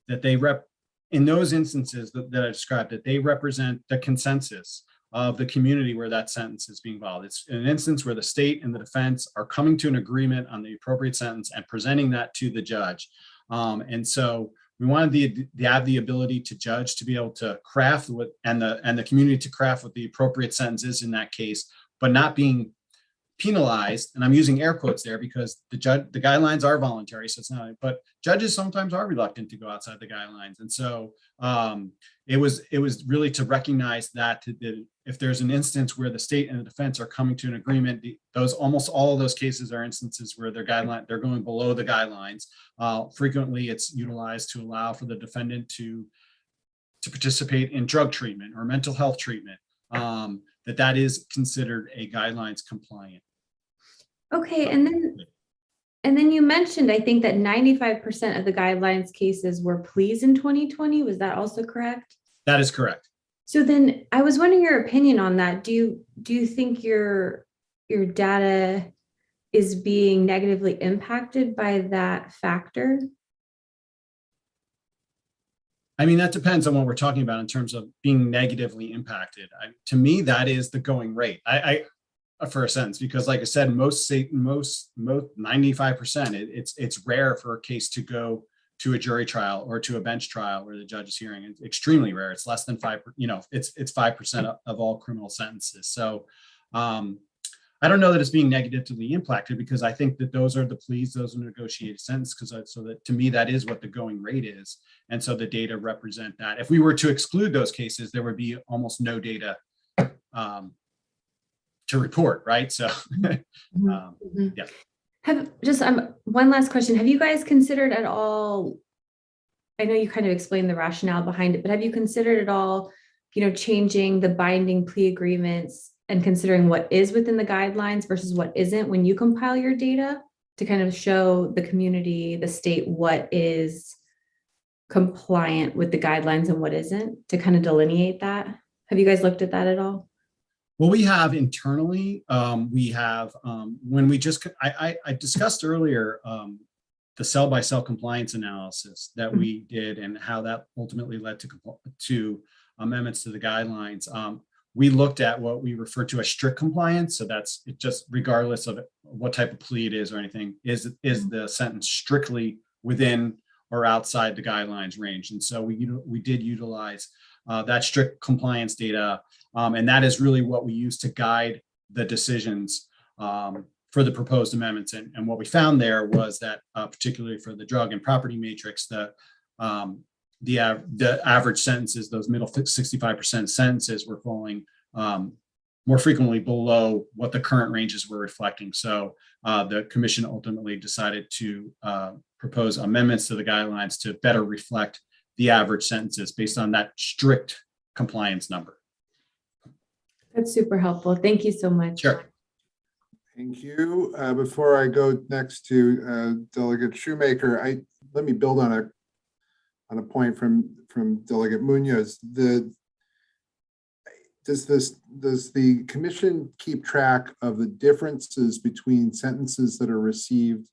that in those instances that I described, that they represent the consensus of the community where that sentence is being filed. It's an instance where the state and the defense are coming to an agreement on the appropriate sentence and presenting that to the judge. And so we wanted to have the ability to judge to be able to craft and the community to craft what the appropriate sentence is in that case, but not being penalized. And I'm using air quotes there because the guidelines are voluntary, so it's not. But judges sometimes are reluctant to go outside the guidelines, and so it was really to recognize that if there's an instance where the state and the defense are coming to an agreement, almost all of those cases are instances where they're going below the guidelines. Frequently, it's utilized to allow for the defendant to participate in drug treatment or mental health treatment. That is considered a guidelines compliant. Okay, and then you mentioned, I think, that 95% of the guidelines cases were pleas in 2020. Was that also correct? That is correct. So then I was wondering your opinion on that. Do you think your data is being negatively impacted by that factor? I mean, that depends on what we're talking about in terms of being negatively impacted. To me, that is the going rate. For a sentence, because like I said, most 95%, it's rare for a case to go to a jury trial or to a bench trial where the judge is hearing. It's extremely rare. It's less than 5%. It's 5% of all criminal sentences. So I don't know that it's being negatively impacted because I think that those are the pleas, those are negotiated sentences. So that to me, that is what the going rate is, and so the data represent that. If we were to exclude those cases, there would be almost no data to report, right? So, yeah. One last question. Have you guys considered at all, I know you kind of explained the rationale behind it, but have you considered at all, changing the binding plea agreements and considering what is within the guidelines versus what isn't when you compile your data to kind of show the community, the state, what is compliant with the guidelines and what isn't, to kind of delineate that? Have you guys looked at that at all? Well, we have internally, when we just, I discussed earlier the cell-by-cell compliance analysis that we did and how that ultimately led to amendments to the guidelines. We looked at what we refer to as strict compliance. So that's it, just regardless of what type of plea it is or anything, is the sentence strictly within or outside the guidelines range. And so we did utilize that strict compliance data. And that is really what we use to guide the decisions for the proposed amendments. And what we found there was that particularly for the drug and property matrix, the average sentences, those middle 65% sentences were falling more frequently below what the current ranges were reflecting. So the commission ultimately decided to propose amendments to the guidelines to better reflect the average sentences based on that strict compliance number. That's super helpful. Thank you so much. Sure. Thank you. Before I go next to Delegate Shoemaker, let me build on a point from Delegate Munoz. Does the commission keep track of the differences between sentences that are received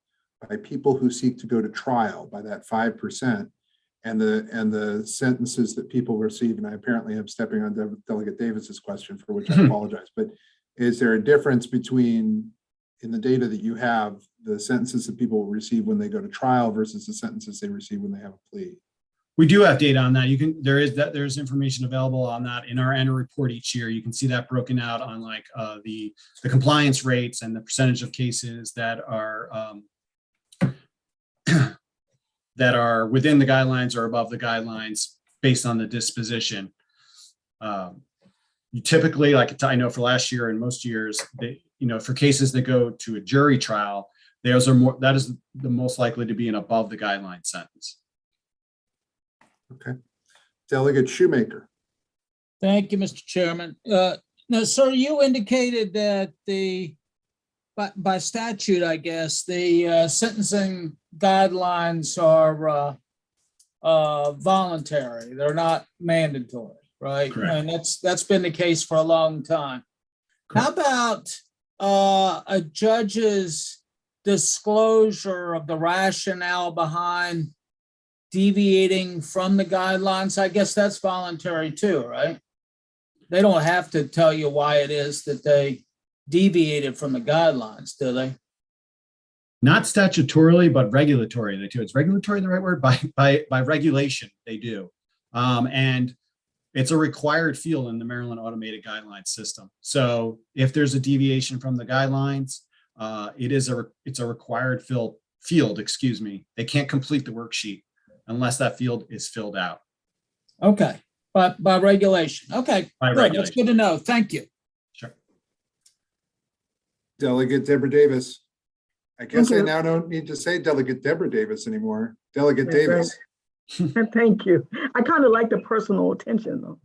by people who seek to go to trial, by that 5%, and the sentences that people receive? And I apparently am stepping on Delegate Davis's question, for which I apologize. But is there a difference between, in the data that you have, the sentences that people receive when they go to trial versus the sentences they receive when they have a plea? We do have data on that. There's information available on that in our annual report each year. You can see that broken out on like the compliance rates and the percentage of cases that are that are within the guidelines or above the guidelines based on the disposition. You typically, like I know for last year and most years, for cases that go to a jury trial, that is the most likely to be an above the guideline sentence. Okay. Delegate Shoemaker. Thank you, Mr. Chairman. Now, sir, you indicated that by statute, I guess, the sentencing guidelines are voluntary. They're not mandatory, right? Correct. And that's been the case for a long time. Correct. How about a judge's disclosure of the rationale behind deviating from the guidelines? I guess that's voluntary too, right? They don't have to tell you why it is that they deviated from the guidelines, do they? Not statutorily, but regulatory. They do. Is regulatory the right word? By regulation, they do. And it's a required field in the Maryland Automated Guidelines System. So if there's a deviation from the guidelines, it's a required field. They can't complete the worksheet unless that field is filled out. Okay, but by regulation. Okay, By good. regulation. That's good to know. Thank you. Sure. Delegate Deborah Davis. I guess I you. now don't need to say Delegate Deborah Davis anymore. Delegate That's Davis. right. Thank you. I kind of like the personal attention though.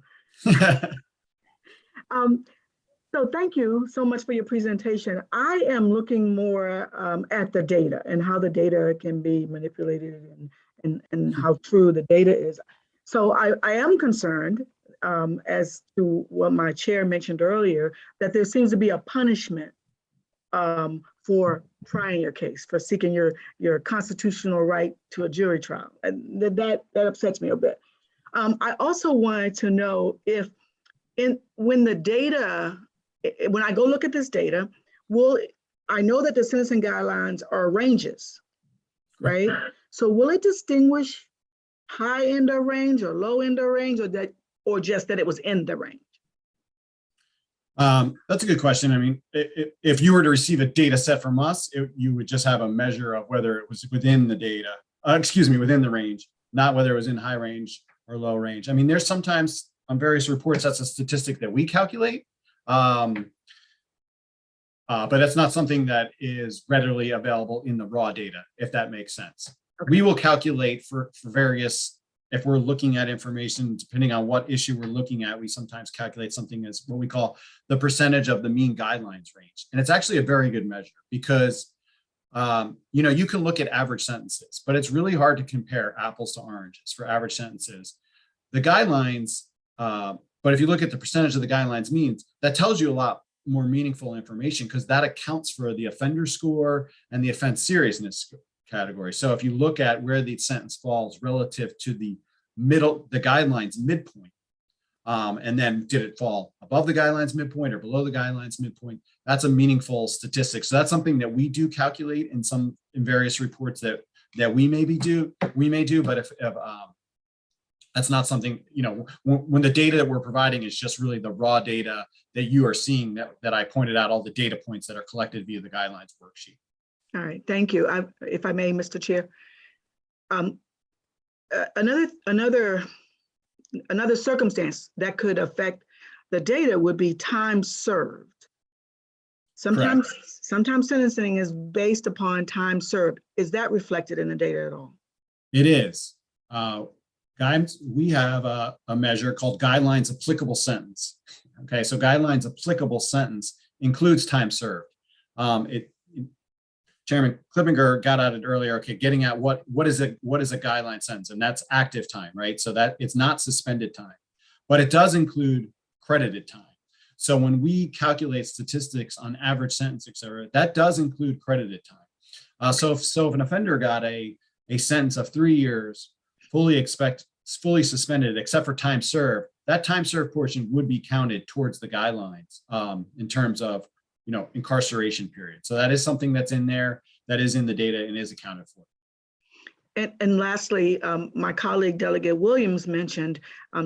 So thank you so much for your presentation. I am looking more at the data and how the data can be manipulated and how true the data is. So I am concerned as to what my chair mentioned earlier, that there seems to be a punishment for trying your case, for seeking your constitutional right to a jury trial. And that upsets me a bit. I also wanted to know if when I go look at this data, I know that the sentencing guidelines are ranges, right? So will it distinguish high end of range or low end of range, or just that it was in the range? That's a good question. I mean, if you were to receive a data set from us, you would just have a measure of whether it was within the data, within the range, not whether it was in high range or low range. I mean, there's sometimes on various reports, that's a statistic that we calculate. But it's not something that is readily available in the raw data, if that makes sense. Okay. We will calculate for various, if we're looking at information, depending on what issue we're looking at, we sometimes calculate something as what we call the percentage of the mean guidelines range. And it's actually a very good measure because, you can look at average sentences, but it's really hard to compare apples to oranges for average sentences. The guidelines, but if you look at the percentage of the guidelines means, that tells you a lot more meaningful information because that accounts for the offender score and the offense seriousness category. So if you look at where the sentence falls relative to the guidelines midpoint, and then did it fall above the guidelines midpoint or below the guidelines midpoint, that's a meaningful statistic. So that's something that we do calculate in various reports that we may do, but if that's not something, when the data that we're providing is just really the raw data that you are seeing that I pointed out, all the data points that are collected via the guidelines worksheet. All right, thank you. If I may, Mr. Chair. Another circumstance that could affect the data would be time served. Sometimes sentencing is based upon time served. Is that reflected in the data at all? It is. We have a measure called guidelines applicable sentence. Okay, so guidelines applicable sentence includes time served. Chairman Klippinger got at it earlier. Okay, getting at what is a guideline sentence, and that's active time, right? So that it's not suspended time, but it does include credited time. So when we calculate statistics on average sentence, et cetera, that does include credited time. So if an offender got a sentence of 3 years, fully suspended, except for time served, that time served portion would be counted towards the guidelines in terms of, incarceration period. So that is something that's in there, that is in the data and is accounted for. And lastly, my colleague Delegate Williams mentioned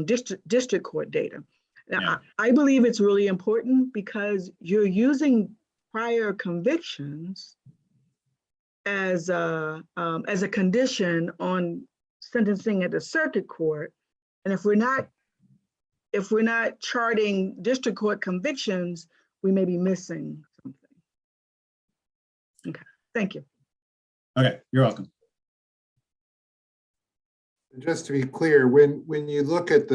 district court data. Now, Yeah. I believe it's really important because you're using prior convictions as a condition on sentencing at the circuit court. And if we're not charting district court convictions, we may be missing something. Okay, thank you. Okay, you're welcome. Just to be clear, when you look at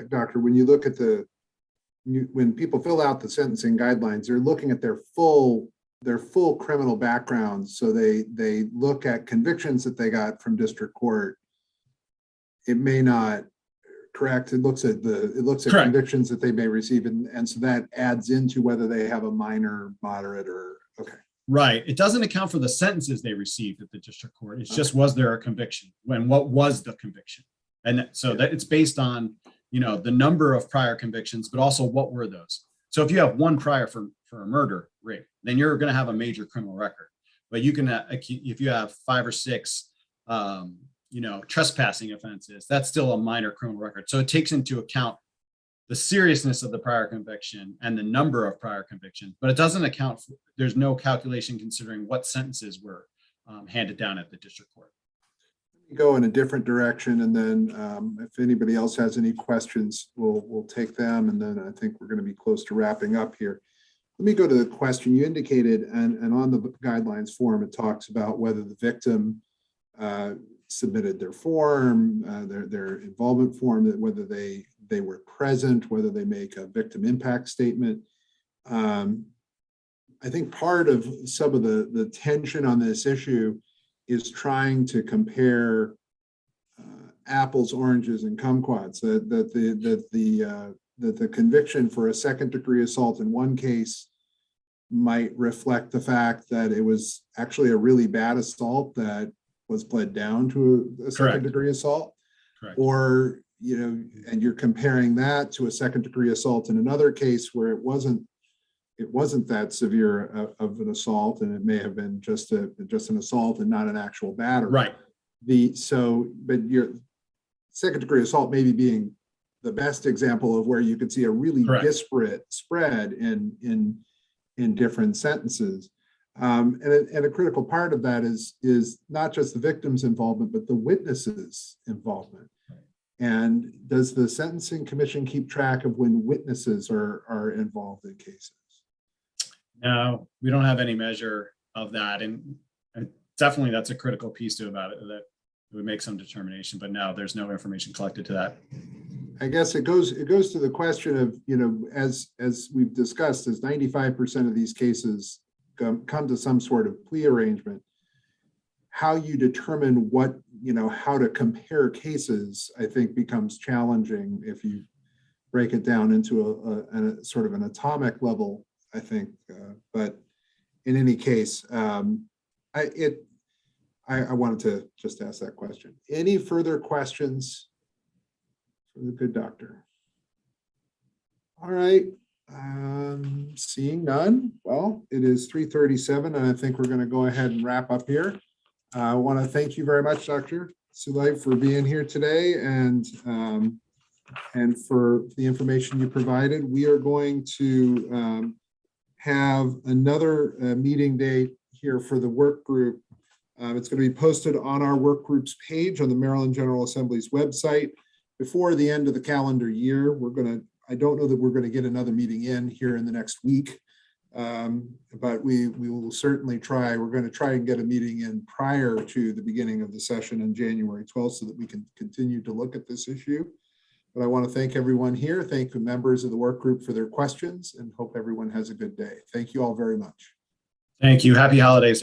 doctor, when you look at when people fill out the sentencing guidelines, they're looking at their full criminal background. So they look at convictions that they got from district court. It may not, correct. It looks at Correct. convictions that they may receive, and so that adds into whether they have a minor, moderate, or okay. Right. It doesn't account for the sentences they received at the district court. It's just, was there a conviction? What was the conviction? And so that it's based on, the number of prior convictions, but also what were those? So if you have one prior for a murder, rape, then you're going to have a major criminal record. But you can, if you have 5 or 6, trespassing offenses, that's still a minor criminal record. So it takes into account the seriousness of the prior conviction and the number of prior convictions, but it doesn't account for, there's no calculation considering what sentences were handed down at the district court. Go in a different direction, and then if anybody else has any questions, we'll take them, and then I think we're going to be close to wrapping up here. Let me go to the question you indicated, and on the guidelines form, it talks about whether the victim submitted their form, their involvement form, that whether they were present, whether they make a victim impact statement. I think part of some of the tension on this issue is trying to compare apples, oranges, and kumquats. That the conviction for a second-degree assault in one case might reflect the fact that it was actually a really bad assault that was pled down to a second-degree assault. Correct. Or, and you're comparing that to a second-degree assault in another case where it wasn't that severe of an assault, and it may have been just an assault and not an actual battery. Right. But your second-degree assault maybe being the best example of where you could see a really disparate spread in different sentences. And a critical part of that is not just the victim's involvement, but the witnesses' involvement. And does the Sentencing Commission keep track of when witnesses are involved in cases? No, we don't have any measure of that. And definitely that's a critical piece to about it, that we make some determination, but no, there's no information collected to that. I guess it goes to the question of, as we've discussed, as 95% of these cases come to some sort of plea arrangement, how you determine how to compare cases, I think becomes challenging if you break it down into a sort of an atomic level, I think. But in any case, I wanted to just ask that question. Any further questions for the good doctor? All right. Seeing none, well, it is 3:37, and I think we're going to go ahead and wrap up here. I want to thank you very much, Dr. Sulay, for being here today and for the information you provided. We are going to have another meeting date here for the work group. It's going to be posted on our work group's page on the Maryland General Assembly's website before the end of the calendar year. I don't know that we're going to get another meeting in here in the next week, but we will certainly try. We're going to try and get a meeting in prior to the beginning of the session on January 12th so that we can continue to look at this issue. But I want to thank everyone here. Thank the members of the work group for their questions, and hope everyone has a good day. Thank you all very much. Thank you. Happy holidays,